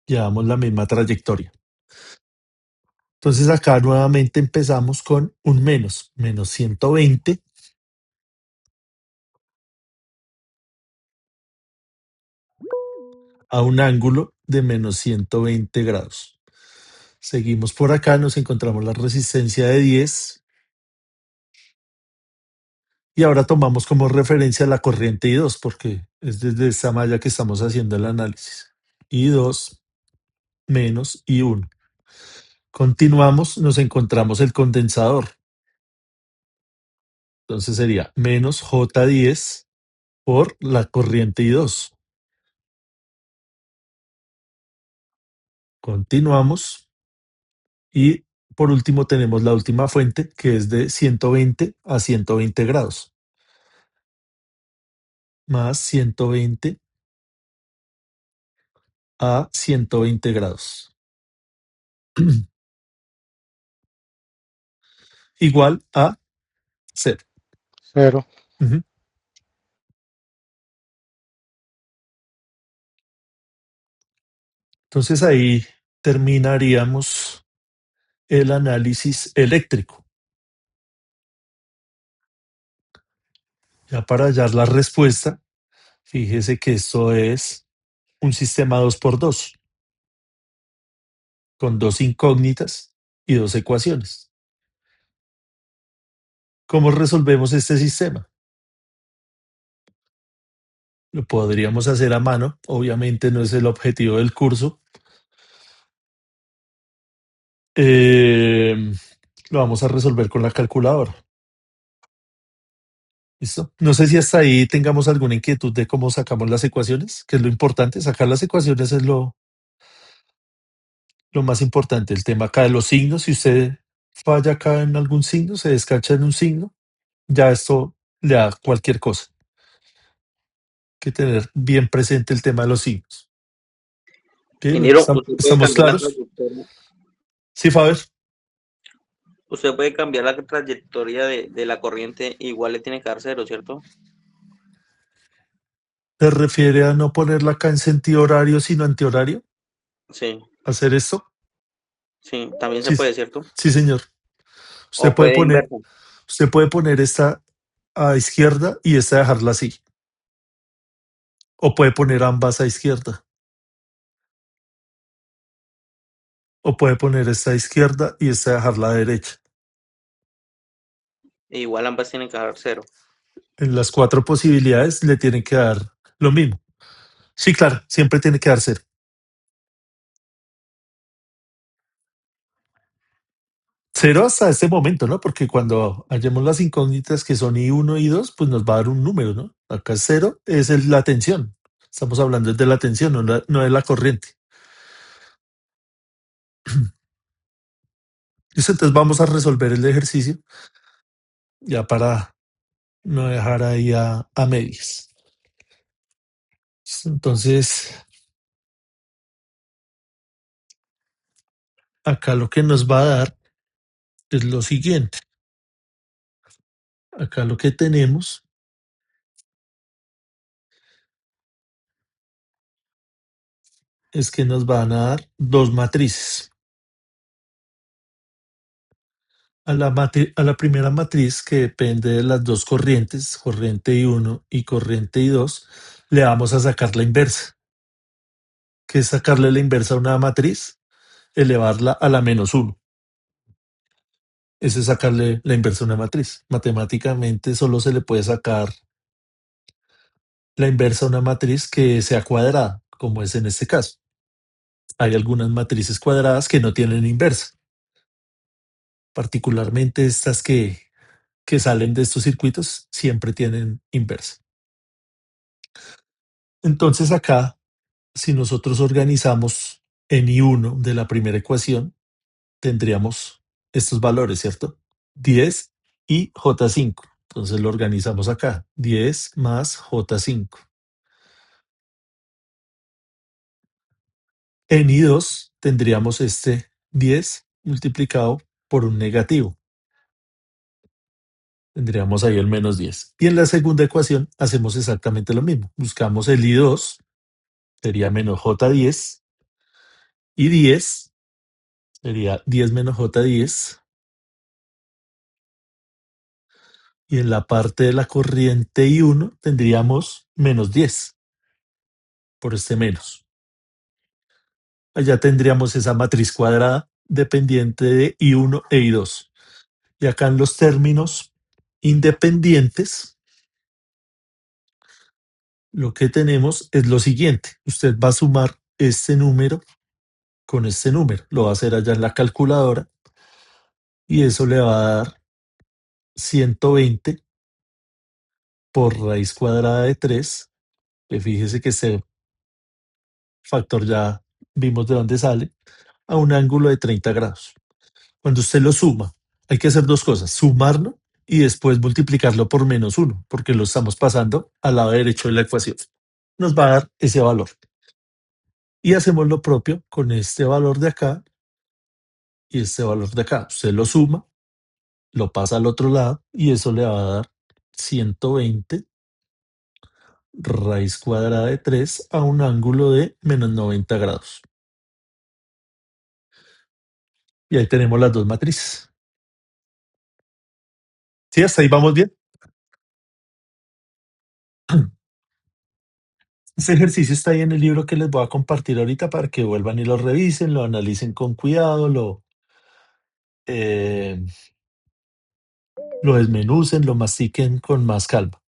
Llevamos la misma trayectoria. Entonces acá nuevamente empezamos con un menos 120 a un ángulo de menos 120 grados. Seguimos por acá, nos encontramos la resistencia de 10 y ahora tomamos como referencia la corriente I2 porque es desde esta malla que estamos haciendo el análisis. I2 menos I1. Continuamos, nos encontramos el condensador. Entonces sería menos J10 por la corriente I2. Continuamos y por último tenemos la última fuente que es de 120 a 120 grados. Más 120 a 120 grados. Igual a 0. 0. Ujú. Entonces ahí terminaríamos el análisis eléctrico. Ya para hallar la respuesta, fíjese que esto es un sistema 2x2 con 2 incógnitas y 2 ecuaciones. ¿Cómo resolvemos este sistema? Lo podríamos hacer a mano, obviamente no es el objetivo del curso. Lo vamos a resolver con la calculadora. ¿Listo? No sé si hasta ahí tengamos alguna inquietud de cómo sacamos las ecuaciones, que es lo importante. Sacar las ecuaciones es lo más importante. El tema acá de los signos, si usted falla acá en algún signo, se descacha en un signo, ya esto le da cualquier cosa. Hay que tener bien presente el tema de los signos. Bien, Ingeniero, usted puede ¿estamos cambiar la claros? trayectoria. Sí, Faber. Usted puede cambiar la trayectoria de la corriente, igual le tiene que dar 0, ¿cierto? ¿Se refiere a no ponerla acá en sentido horario, sino antihorario? Sí, ¿Hacer esto? sí, también se Sí, puede, ¿cierto? sí, señor. O puede inversa. Usted puede poner esta a izquierda y esta dejarla así. O puede poner ambas a izquierda. O puede poner esta a izquierda y esta dejarla a derecha. Igual ambas tienen que dar 0. En las 4 posibilidades le tienen que dar lo mismo. Sí, claro, siempre tiene que dar 0. Cero hasta este momento, ¿no? Porque cuando hallemos las incógnitas que son I1 y I2, pues nos va a dar un número, ¿no? Acá 0 es la tensión. Estamos hablando de la tensión, no de la corriente. Listo, entonces vamos a resolver el ejercicio ya para no dejar ahí a medias. Entonces, acá lo que nos va a dar es lo siguiente. Acá lo que tenemos es que nos van a dar 2 matrices. A la primera matriz, que depende de las 2 corrientes, corriente I1 y corriente I2, le vamos a sacar la inversa. ¿Qué es sacarle la inversa a una matriz? Elevarla a la -1. Eso es sacarle la inversa a una matriz. Matemáticamente solo se le puede sacar la inversa a una matriz que sea cuadrada, como es en este caso. Hay algunas matrices cuadradas que no tienen inversa, particularmente estas que salen de estos circuitos siempre tienen inversa. Entonces acá, si nosotros organizamos en I1 de la primera ecuación, tendríamos estos valores, ¿cierto? 10 y J5. Entonces lo organizamos acá. 10 más J5. En I2 tendríamos este 10 multiplicado por un negativo. Tendríamos ahí el menos 10. Y en la segunda ecuación hacemos exactamente lo mismo. Buscamos el I2, sería menos J10, y 10 sería 10 menos J10. Y en la parte de la corriente I1 tendríamos menos 10 por este menos. Allá tendríamos esa matriz cuadrada dependiente de I1 e I2. Y acá en los términos independientes, lo que tenemos es lo siguiente. Usted va a sumar este número con este número. Lo va a hacer allá en la calculadora y eso le va a dar 120 por raíz cuadrada de 3. Que fíjese que este factor ya vimos de dónde sale, a un ángulo de 30 grados. Cuando usted lo suma, hay que hacer dos cosas: sumarlo y después multiplicarlo por menos 1, porque lo estamos pasando al lado derecho de la ecuación. Nos va a dar ese valor. Y hacemos lo propio con este valor de acá y este valor de acá. Usted lo suma, lo pasa al otro lado y eso le va a dar 120 raíz cuadrada de 3 a un ángulo de menos 90 grados. Y ahí tenemos las dos matrices. ¿Sí? ¿Hasta ahí vamos bien? Este ejercicio está ahí en el libro que les voy a compartir ahorita para que vuelvan y lo revisen, lo analicen con cuidado, eh, lo desmenucen, lo mastiquen con más calma.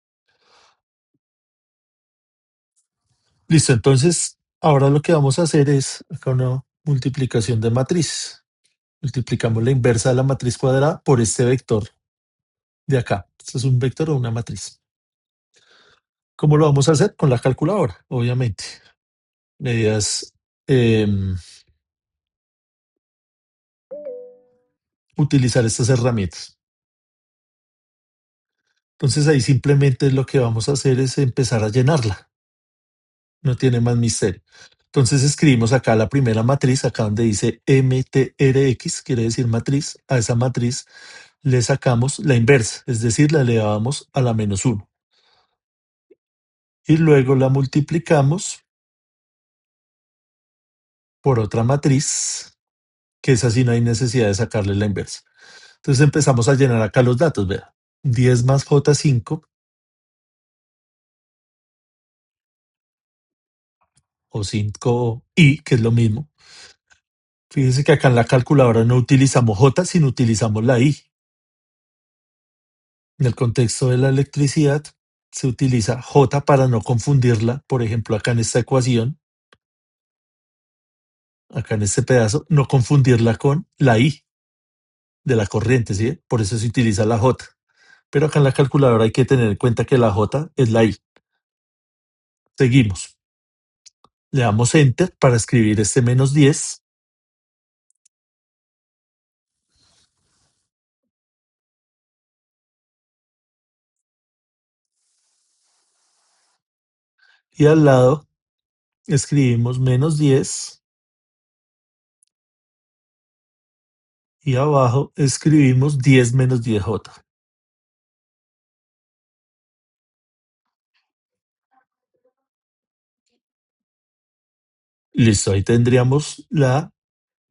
Listo, entonces ahora lo que vamos a hacer es acá una multiplicación de matriz. Multiplicamos la inversa de la matriz cuadrada por este vector de acá. Este es un vector o una matriz. ¿Cómo lo vamos a hacer? Con la calculadora, obviamente. Medidas, utilizar estas herramientas. Entonces ahí simplemente lo que vamos a hacer es empezar a llenarla. No tiene más misterio. Entonces escribimos acá la primera matriz, acá donde dice MTRX, quiere decir matriz. A esa matriz le sacamos la inversa, es decir, la elevamos a la menos 1. Y luego la multiplicamos por otra matriz, que esa sí no hay necesidad de sacarle la inversa. Entonces empezamos a llenar acá los datos, vea. 10 más J5 o 5i, que es lo mismo. Fíjense que acá en la calculadora no utilizamos J, sino utilizamos la I. En el contexto de la electricidad se utiliza J para no confundirla. Por ejemplo, acá en esta ecuación, acá en este pedazo, no confundirla con la I de la corriente, ¿sí? Por eso se utiliza la J. Pero acá en la calculadora hay que tener en cuenta que la J es la I. Seguimos. Le damos Enter para escribir este menos 10. Y al lado escribimos menos 10. Y abajo escribimos 10 menos 10J. Listo, ahí tendríamos la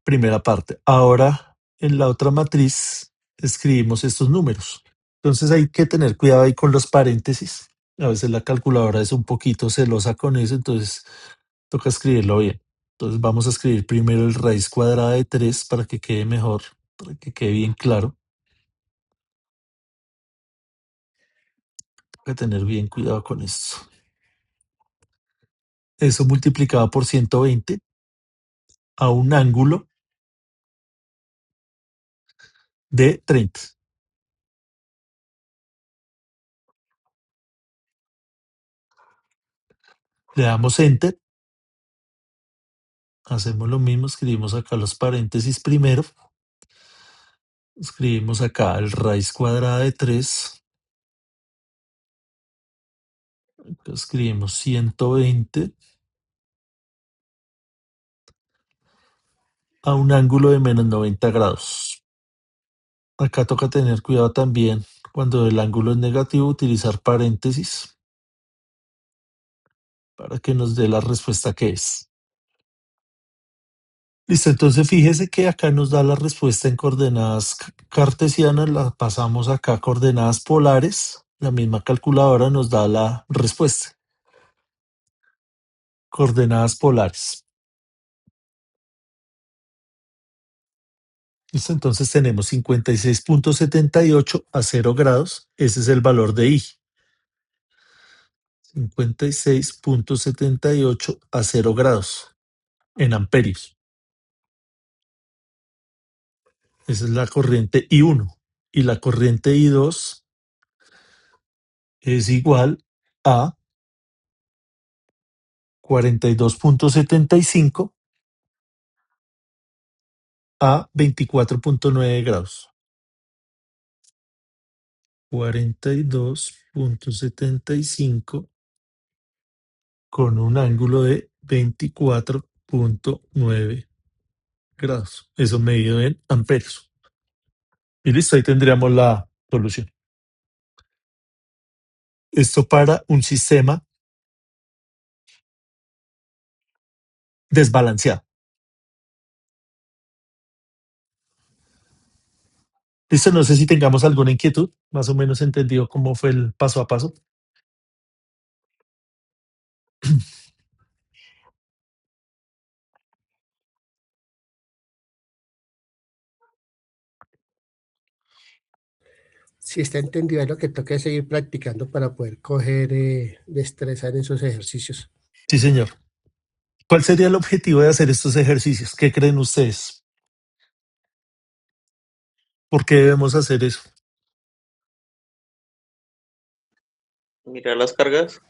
primera parte. Ahora, en la otra matriz, escribimos estos números. Entonces hay que tener cuidado ahí con los paréntesis. A veces la calculadora es un poquito celosa con eso, entonces toca escribirlo bien. Entonces vamos a escribir primero el raíz cuadrada de 3 para que quede mejor, para que quede bien claro. Hay que tener bien cuidado con esto. Eso multiplicado por 120 a un ángulo de 30. Le damos Enter. Hacemos lo mismo, escribimos acá los paréntesis primero. Escribimos acá el raíz cuadrada de 3. Escribimos 120 a un ángulo de menos 90 grados. Acá toca tener cuidado también cuando el ángulo es negativo, utilizar paréntesis para que nos dé la respuesta que es. Listo, entonces fíjese que acá nos da la respuesta en coordenadas cartesianas, la pasamos acá a coordenadas polares, la misma calculadora nos da la respuesta. Coordenadas polares. Listo, entonces tenemos 56.78 a 0 grados, ese es el valor de I. 56.78 a 0 grados en amperios. Esa es la corriente I1. Y la corriente I2 es igual a 42.75 a 24.9 grados. 42.75 con un ángulo de 24.9 grados. Eso medido en amperios. Y listo, ahí tendríamos la solución. Esto para un sistema desbalanceado. Listo, no sé si tengamos alguna inquietud, más o menos entendido cómo fue el paso a paso. Si está entendido, lo que toca es seguir practicando para poder coger destreza en esos ejercicios. Sí, señor. ¿Cuál sería el objetivo de hacer estos ejercicios? ¿Qué creen ustedes? ¿Por qué debemos hacer eso? Mirar las cargas.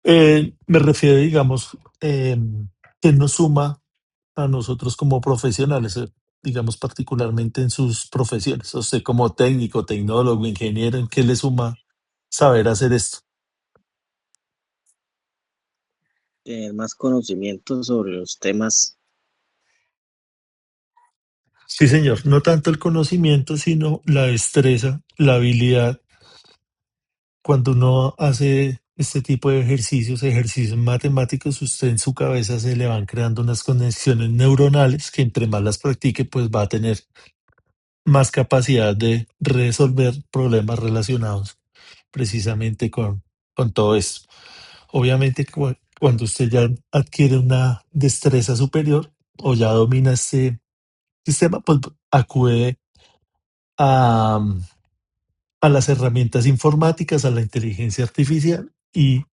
Me refiero, digamos, que nos suma a nosotros como profesionales, digamos particularmente en sus profesiones. Usted como técnico, tecnólogo, ingeniero, ¿en qué le suma saber hacer esto? Tener más conocimiento sobre los temas. Sí, señor. No tanto el conocimiento, sino la destreza, la habilidad. Cuando uno hace este tipo de ejercicios matemáticos, usted en su cabeza se le van creando unas conexiones neuronales que entre más las practique, pues va a tener más capacidad de resolver problemas relacionados precisamente con todo esto. Obviamente, cuando usted ya adquiere una destreza superior o ya domina este sistema, pues acude a, a las herramientas informáticas, a la inteligencia artificial y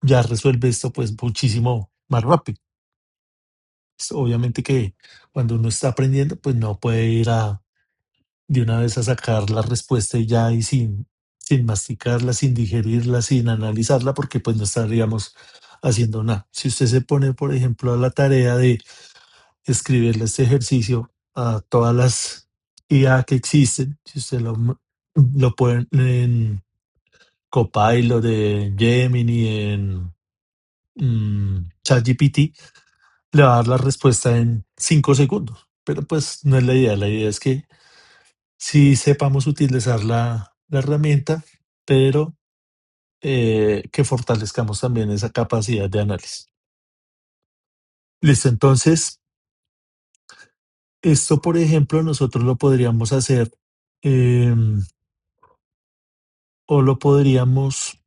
ya resuelve esto pues muchísimo más rápido. Obviamente que cuando uno está aprendiendo, pues no puede ir de una vez a sacar la respuesta y ya y sin masticarla, sin digerirla, sin analizarla, porque pues no estaríamos haciendo nada. Si usted se pone, por ejemplo, a la tarea de escribirle este ejercicio a todas las IA que existen, si usted lo pone en Copilot, en Gemini, en ChatGPT, le va a dar la respuesta en 5 segundos. Pero pues no es la idea es que sí sepamos utilizar la herramienta, pero que fortalezcamos también esa capacidad de análisis. Listo, entonces, esto, por ejemplo, nosotros lo podríamos hacer em, o lo podríamos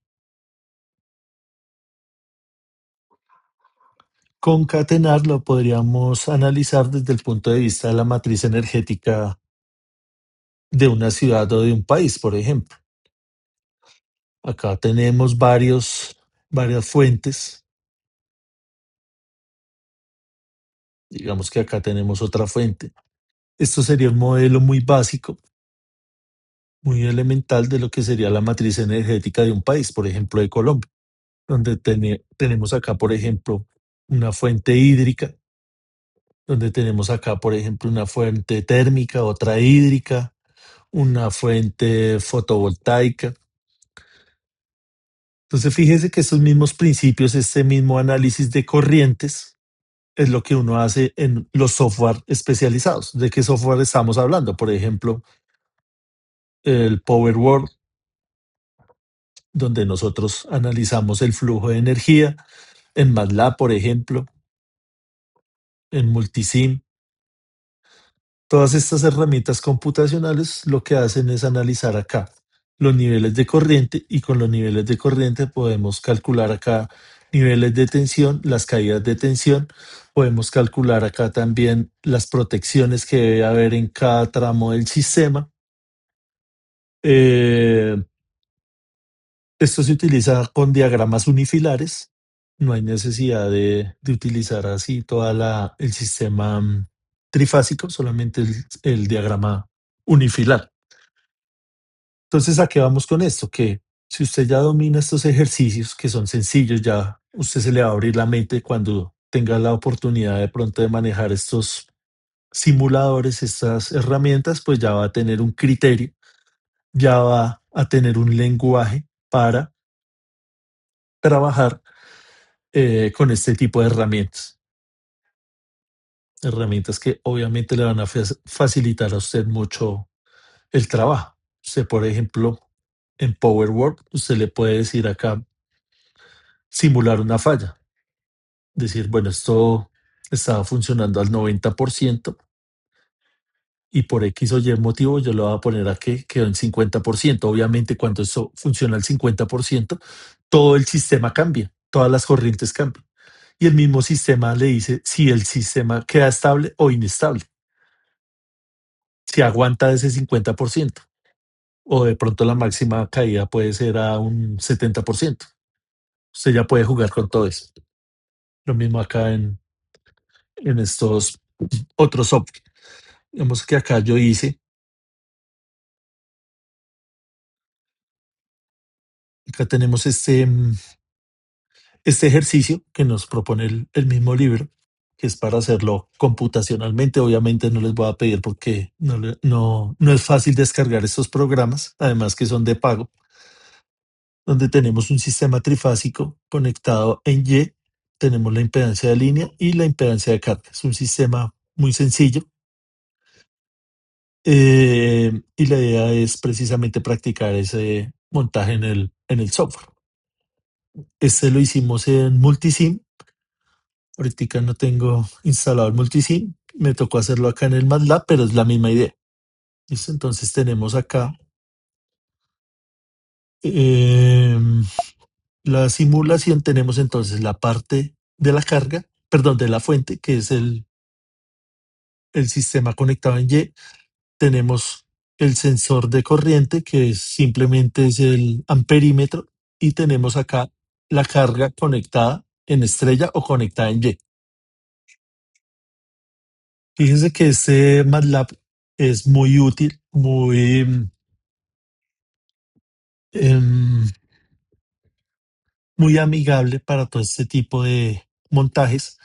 concatenar, lo podríamos analizar desde el punto de vista de la matriz energética de una ciudad o de un país, por ejemplo. Acá tenemos varias fuentes. Digamos que acá tenemos otra fuente. Esto sería un modelo muy básico, muy elemental de lo que sería la matriz energética de un país, por ejemplo, de Colombia, donde tenemos acá, por ejemplo, una fuente hídrica, donde tenemos acá, por ejemplo, una fuente térmica, otra hídrica, una fuente fotovoltaica. Entonces, fíjese que estos mismos principios, este mismo análisis de corrientes, es lo que uno hace en los software especializados. ¿De qué software estamos hablando? Por ejemplo, el Power Word, donde nosotros analizamos el flujo de energía, en MATLAB, por ejemplo, en Multisim. Todas estas herramientas computacionales lo que hacen es analizar acá los niveles de corriente, y con los niveles de corriente podemos calcular acá niveles de tensión, las caídas de tensión, podemos calcular acá también las protecciones que debe haber en cada tramo del sistema. Eh, Esto se utiliza con diagramas unifilares, no hay necesidad de utilizar así toda el sistema trifásico, solamente el diagrama unifilar. Entonces, ¿a qué vamos con esto? Que si usted ya domina estos ejercicios, que son sencillos, ya usted se le va a abrir la mente cuando tenga la oportunidad de pronto de manejar estos simuladores, estas herramientas, pues ya va a tener un criterio, ya va a tener un lenguaje para trabajar con este tipo de herramientas. Herramientas que obviamente le van a facilitar a usted mucho el trabajo. Usted, por ejemplo, en Power Word, usted le puede decir acá, simular una falla. Decir, bueno, esto estaba funcionando al 90% y por X o Y motivo yo lo voy a poner a que quedó en 50%. Obviamente, cuando eso funciona al 50%, todo el sistema cambia, todas las corrientes cambian. Y el mismo sistema le dice si el sistema queda estable o inestable, si aguanta ese 50%, o de pronto la máxima caída puede ser a un 70%. Usted ya puede jugar con todo eso. Lo mismo acá en estos otros software. Digamos que acá yo hice, acá tenemos este ejercicio que nos propone el mismo libro, que es para hacerlo computacionalmente. Obviamente no les voy a pedir porque no es fácil descargar estos programas, además que son de pago, donde tenemos un sistema trifásico conectado en Y, tenemos la impedancia de línea y la impedancia de carga. Es un sistema muy sencillo. Y la idea es precisamente practicar ese montaje en el software. Este lo hicimos en Multisim. Ahorita no tengo instalado el Multisim. Me tocó hacerlo acá en el MATLAB, pero es la misma idea. ¿Listo? Entonces tenemos acá la simulación. Tenemos entonces la parte de la carga, perdón, de la fuente, que es el sistema conectado en Y. Tenemos el sensor de corriente, que simplemente es el amperímetro, y tenemos acá la carga conectada en estrella o conectada en Y. Fíjense que este MATLAB es muy útil, em, muy amigable para todo este tipo de montajes,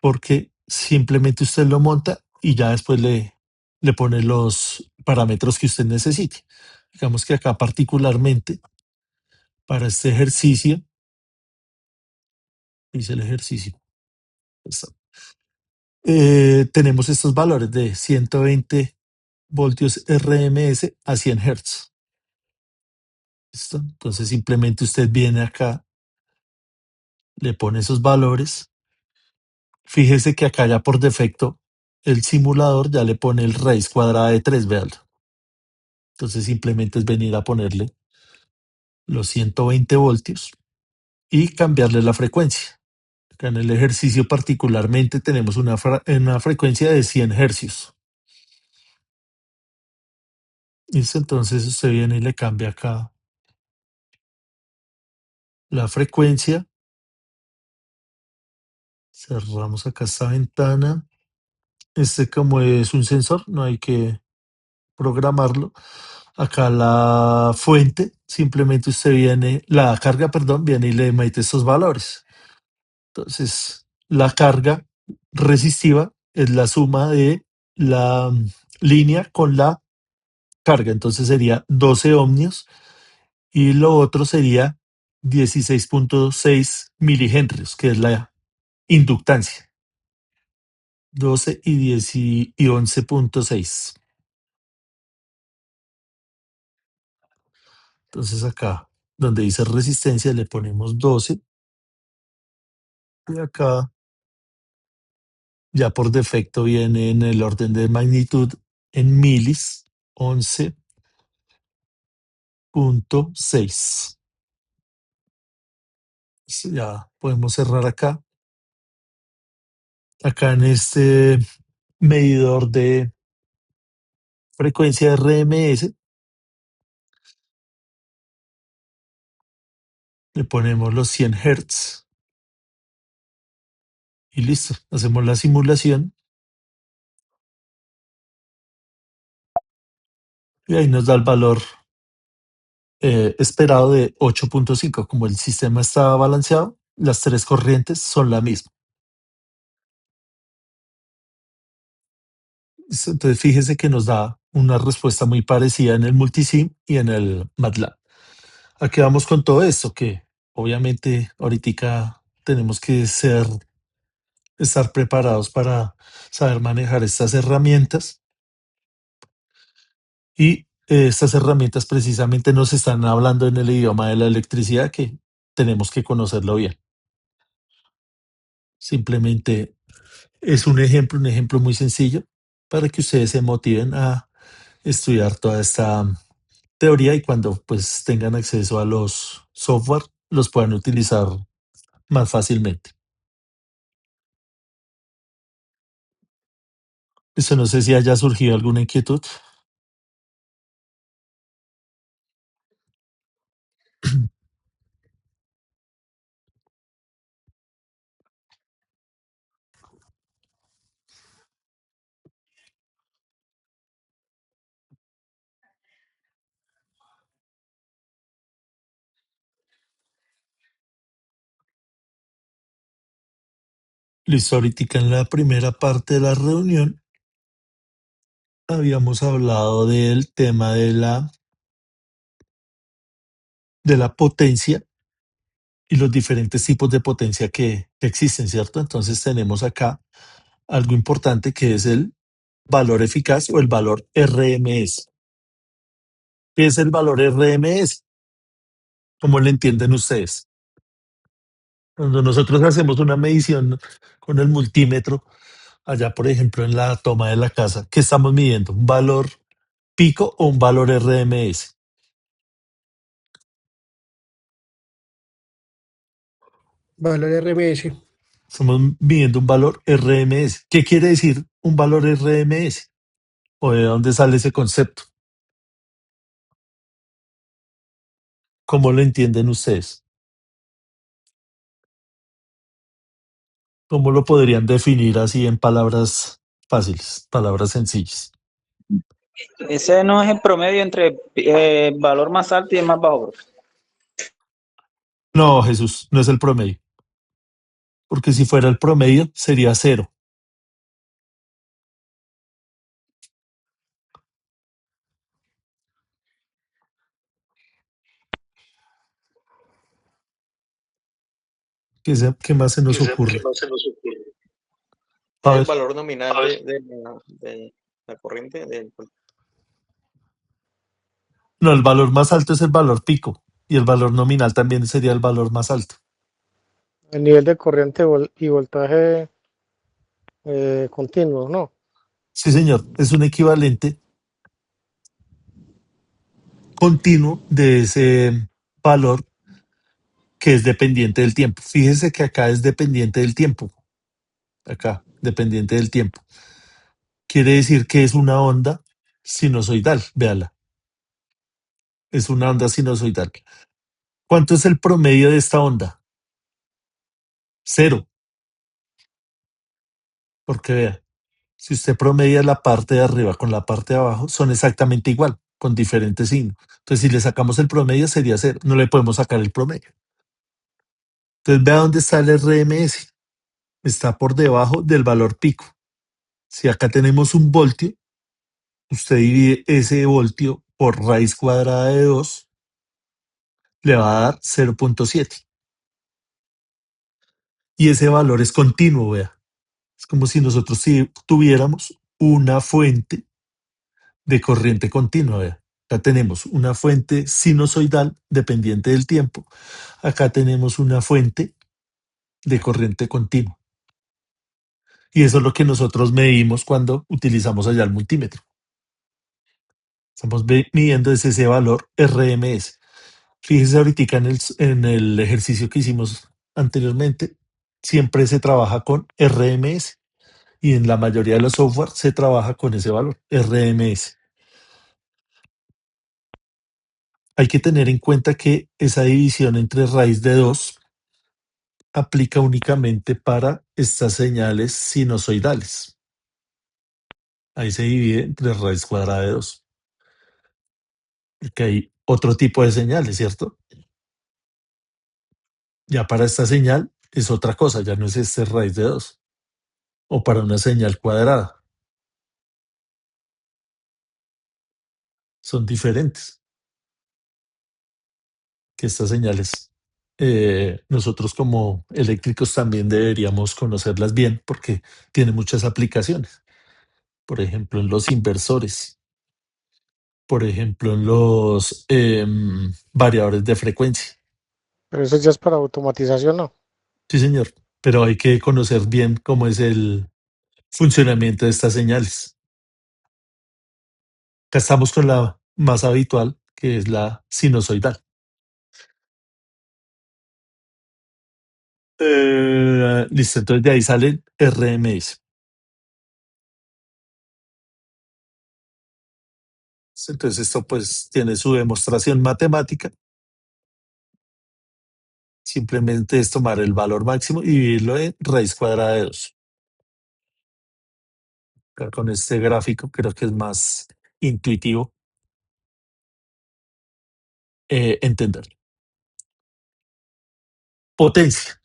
porque simplemente usted lo monta y ya después le pone los parámetros que usted necesite. Digamos que acá particularmente para este ejercicio, hice el ejercicio. Tenemos estos valores de 120 voltios RMS a 100 Hz. ¿Listo? Entonces simplemente usted viene acá, le pone esos valores. Fíjese que acá ya por defecto el simulador ya le pone el raíz cuadrada de 3, véalo. Entonces simplemente es venir a ponerle los 120 voltios y cambiarle la frecuencia. Acá en el ejercicio particularmente tenemos una frecuencia de 100 hercios. Listo, entonces usted viene y le cambia acá la frecuencia. Cerramos acá esta ventana. Como es un sensor, no hay que programarlo. Acá la fuente, simplemente usted viene, la carga, perdón, viene y le mete estos valores. Entonces, la carga resistiva es la suma de la línea con la carga. Entonces sería 12 ohmios y lo otro sería 16.6 milihenrios, que es la inductancia. 12 y 10 y 11.6. Entonces acá, donde dice resistencia, le ponemos 12 y acá ya por defecto viene en el orden de magnitud en milis, 11.6. Ya podemos cerrar acá. Acá en este medidor de frecuencia RMS le ponemos los 100 Hz y listo. Hacemos la simulación y ahí nos da el valor esperado de 8.5. Como el sistema está balanceado, las tres corrientes son la misma. Entonces fíjese que nos da una respuesta muy parecida en el Multisim y en el MATLAB. Aquí vamos con todo esto, que obviamente ahorita tenemos que estar preparados para saber manejar estas herramientas y estas herramientas precisamente nos están hablando en el idioma de la electricidad que tenemos que conocerlo bien. Simplemente es un ejemplo muy sencillo para que ustedes se motiven a estudiar toda esta teoría y cuando pues tengan acceso a los software los puedan utilizar más fácilmente. Eso no sé si haya surgido alguna inquietud. Listo, ahorita en la primera parte de la reunión habíamos hablado del tema de la potencia y los diferentes tipos de potencia que existen, ¿cierto? Entonces tenemos acá algo importante que es el valor eficaz o el valor RMS. ¿Qué es el valor RMS? ¿Cómo lo entienden ustedes? Cuando nosotros hacemos una medición con el multímetro, allá por ejemplo en la toma de la casa, ¿qué estamos midiendo? ¿Un valor pico o un valor RMS? Valor RMS. Estamos midiendo un valor RMS. ¿Qué quiere decir un valor RMS? ¿O de dónde sale ese concepto? ¿Cómo lo entienden ustedes? ¿Cómo lo podrían definir así en palabras fáciles, palabras sencillas? Ese no es el promedio entre valor más alto y el más bajo, profe. No, Jesús, no es el promedio. Porque si fuera el promedio sería 0. ¿Qué más se nos ocurre? A El ver, valor nominal de la corriente no, el valor más alto es el valor pico y el valor nominal también sería el valor más alto. El nivel de corriente y voltaje continuo, ¿no? Sí, señor, es un equivalente continuo de ese valor que es dependiente del tiempo. Fíjese que acá es dependiente del tiempo. Acá, dependiente del tiempo. Quiere decir que es una onda sinusoidal, véala. Es una onda sinusoidal. ¿Cuánto es el promedio de esta onda? 0. Porque vea, si usted promedia la parte de arriba con la parte de abajo, son exactamente igual, con diferente signo. Entonces, si le sacamos el promedio, sería 0. No le podemos sacar el promedio. Entonces, vea dónde está el RMS. Está por debajo del valor pico. Si acá tenemos un voltio, usted divide ese voltio por raíz cuadrada de 2, le va a dar 0.7. Y ese valor es continuo, vea. Es como si nosotros tuviéramos una fuente de corriente continua, vea. Acá tenemos una fuente sinusoidal dependiente del tiempo. Acá tenemos una fuente de corriente continua. Y eso es lo que nosotros medimos cuando utilizamos allá el multímetro. Estamos midiendo ese valor RMS. Fíjese ahorita en el ejercicio que hicimos anteriormente, siempre se trabaja con RMS y en la mayoría de los software se trabaja con ese valor, RMS. Hay que tener en cuenta que esa división entre raíz de 2 aplica únicamente para estas señales sinusoidales. Ahí se divide entre raíz cuadrada de 2. Porque hay otro tipo de señales, ¿cierto? Ya para esta señal es otra cosa, ya no es este raíz de 2. O para una señal cuadrada. Son diferentes que estas señales. Nosotros como eléctricos también deberíamos conocerlas bien porque tiene muchas aplicaciones. Por ejemplo, en los inversores, por ejemplo, en los variadores de frecuencia. Pero eso ya es para automatización, ¿no? Sí, señor, pero hay que conocer bien cómo es el funcionamiento de estas señales. Acá estamos con la más habitual, que es la sinusoidal. Listo, entonces de ahí sale RMS. Entonces esto pues tiene su demostración matemática. Simplemente es tomar el valor máximo y dividirlo en raíz cuadrada de 2. Acá con este gráfico creo que es más intuitivo entenderlo. Potencia.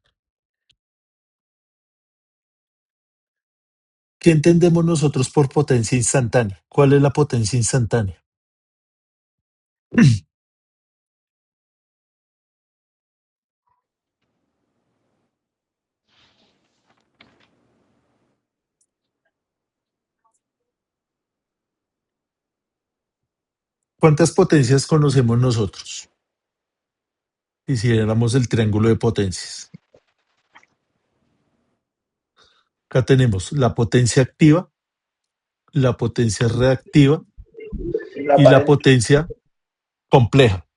¿Qué entendemos nosotros por potencia instantánea? ¿Cuál es la potencia instantánea? ¿Cuántas potencias conocemos nosotros? Hiciéramos el triángulo de potencias. Acá tenemos la potencia activa, la potencia reactiva y la potencia compleja.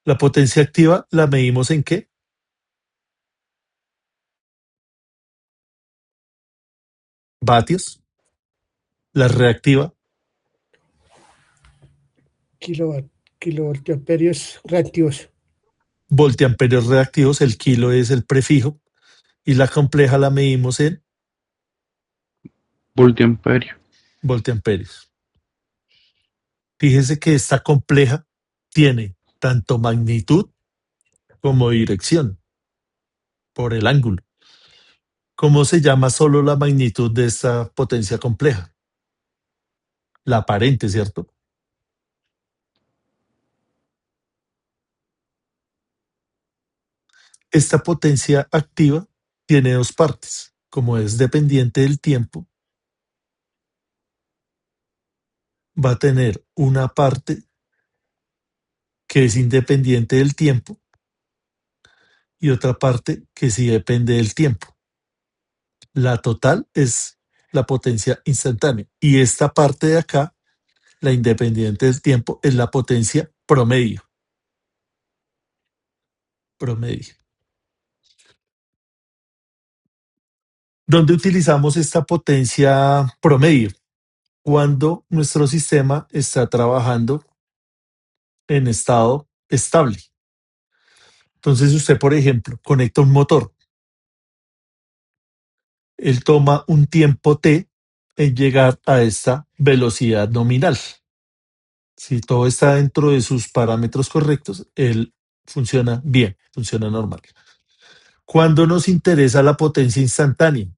La potencia activa la medimos ¿en qué? Vatios. La reactiva, Kilovoltiamperios reactivos. voltiamperios reactivos, el kilo es el prefijo, y la compleja la medimos en Voltiamperio. voltiamperios. Fíjese que esta compleja tiene tanto magnitud como dirección por el ángulo. ¿Cómo se llama solo la magnitud de esta potencia compleja? La aparente, ¿cierto? Esta potencia activa tiene dos partes. Como es dependiente del tiempo, va a tener una parte que es independiente del tiempo y otra parte que sí depende del tiempo. La total es la potencia instantánea y esta parte de acá, la independiente del tiempo, es la potencia promedio. Promedio. ¿Dónde utilizamos esta potencia promedio? cuando nuestro sistema está trabajando en estado estable. Entonces usted, por ejemplo, conecta un motor. Él toma un tiempo t en llegar a esta velocidad nominal. Si todo está dentro de sus parámetros correctos, él funciona bien, funciona normal. Cuando nos interesa la potencia instantánea,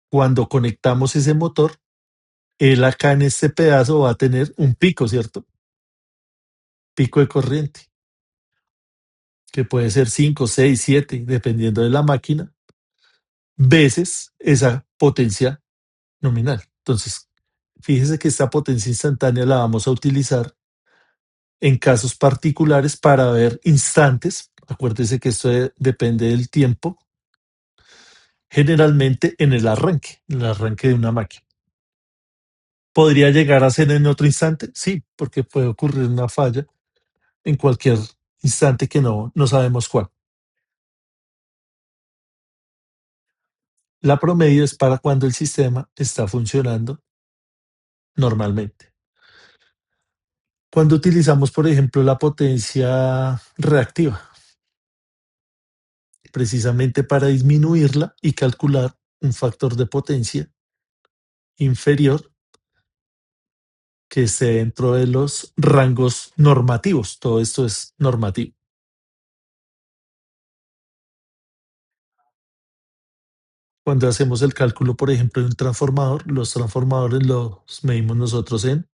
cuando conectamos ese motor, él acá en este pedazo va a tener un pico, ¿cierto? Pico de corriente, que puede ser 5, 6, 7, dependiendo de la máquina, veces esa potencia nominal. Entonces, fíjese que esta potencia instantánea la vamos a utilizar en casos particulares para ver instantes. Acuérdese que esto depende del tiempo, generalmente en el arranque de una máquina. ¿Podría llegar a ser en otro instante? Sí, porque puede ocurrir una falla en cualquier instante que no sabemos cuál. La promedio es para cuando el sistema está funcionando normalmente. Cuando utilizamos, por ejemplo, la potencia reactiva, precisamente para disminuirla y calcular un factor de potencia inferior que esté dentro de los rangos normativos. Todo esto es normativo. Cuando hacemos el cálculo, por ejemplo, de un transformador, los transformadores los medimos nosotros en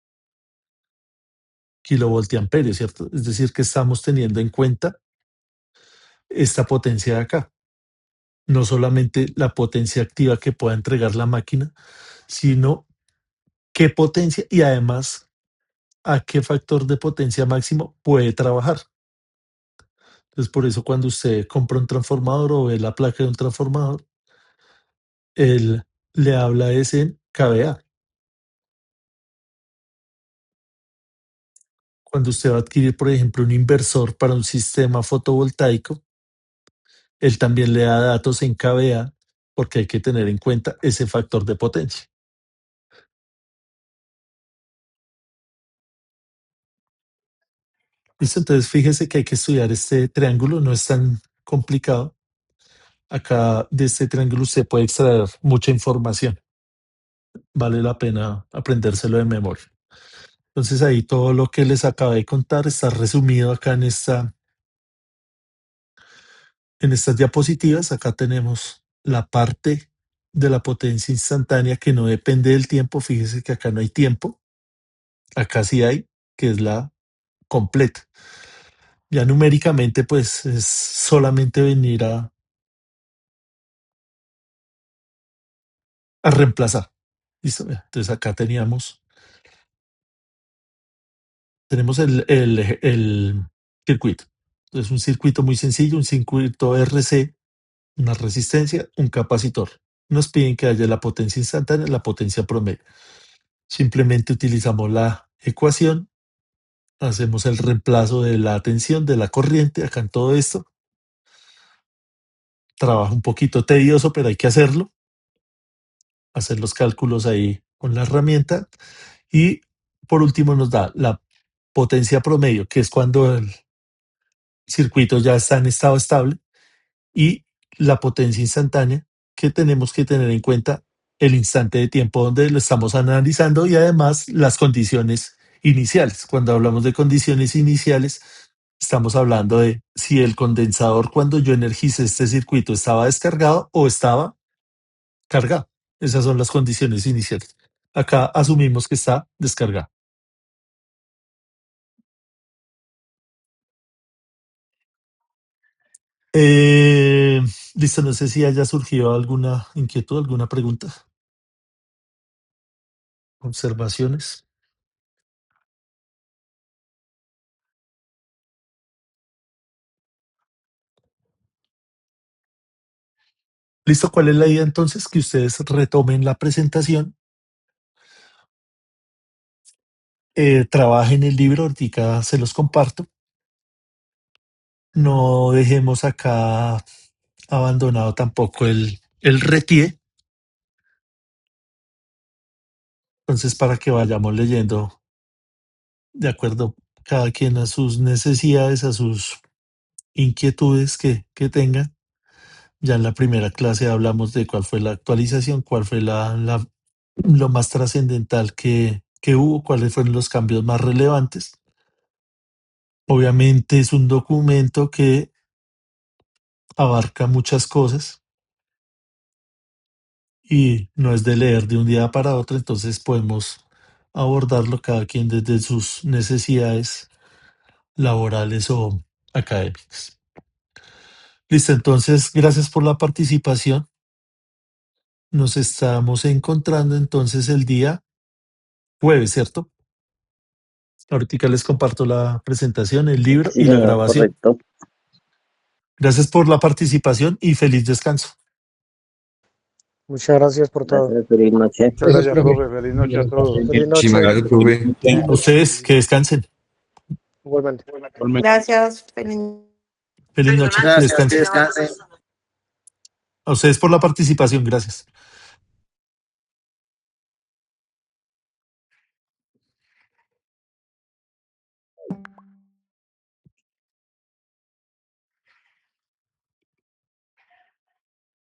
kilovoltiamperios, ¿cierto? Es decir, que estamos teniendo en cuenta esta potencia de acá. No solamente la potencia activa que pueda entregar la máquina, sino qué potencia y además a qué factor de potencia máximo puede trabajar. Entonces, por eso cuando usted compra un transformador o ve la placa de un transformador, él le habla es en kVA. Cuando usted va a adquirir, por ejemplo, un inversor para un sistema fotovoltaico, él también le da datos en kVA porque hay que tener en cuenta ese factor de potencia. ¿Listo? Entonces fíjese que hay que estudiar este triángulo, no es tan complicado. Acá de este triángulo usted puede extraer mucha información. Vale la pena aprendérselo de memoria. Entonces ahí todo lo que les acabé de contar está resumido acá en estas diapositivas. Acá tenemos la parte de la potencia instantánea que no depende del tiempo. Fíjese que acá no hay tiempo. Acá sí hay, que es la completa. Ya numéricamente, pues es solamente venir a reemplazar. ¿Listo? Entonces acá tenemos el circuito. Es un circuito muy sencillo, un circuito RC, una resistencia, un capacitor. Nos piden que haya la potencia instantánea, la potencia promedio. Simplemente utilizamos la ecuación, hacemos el reemplazo de la tensión, de la corriente, acá en todo esto. Trabajo un poquito tedioso, pero hay que hacerlo. Hacer los cálculos ahí con la herramienta. Y por último nos da la potencia promedio, que es cuando el circuito ya está en estado estable, y la potencia instantánea, que tenemos que tener en cuenta el instante de tiempo donde lo estamos analizando y además las condiciones iniciales. Cuando hablamos de condiciones iniciales, estamos hablando de si el condensador cuando yo energicé este circuito estaba descargado o estaba cargado. Esas son las condiciones iniciales. Acá asumimos que está descargado. Eh, Listo, no sé si haya surgido alguna inquietud, alguna pregunta, observaciones. Listo, ¿cuál es la idea entonces? Que ustedes retomen la presentación, trabajen el libro, ahorita se los comparto. No dejemos acá abandonado tampoco el RETIE. Entonces, para que vayamos leyendo de acuerdo cada quien a sus necesidades, a sus inquietudes que tengan. Ya en la primera clase hablamos de cuál fue la actualización, cuál fue lo más trascendental que hubo, cuáles fueron los cambios más relevantes. Obviamente es un documento que abarca muchas cosas y no es de leer de un día para otro, entonces podemos abordarlo cada quien desde sus necesidades laborales o académicas. Listo, entonces, gracias por la participación. Nos estamos encontrando entonces el día jueves, ¿cierto? Ahorita les comparto la presentación, el libro Sí, y la señor, grabación. correcto. Gracias por la participación y feliz descanso. Muchas gracias por todo. Gracias, feliz noche. Muchas gracias, profe. Feliz noche a todos. Feliz Muchísimas noche. gracias, profe. A ustedes que descansen. Igualmente. Gracias. Feliz noche, que Gracias, que descansen. descansen. A ustedes por la participación, gracias.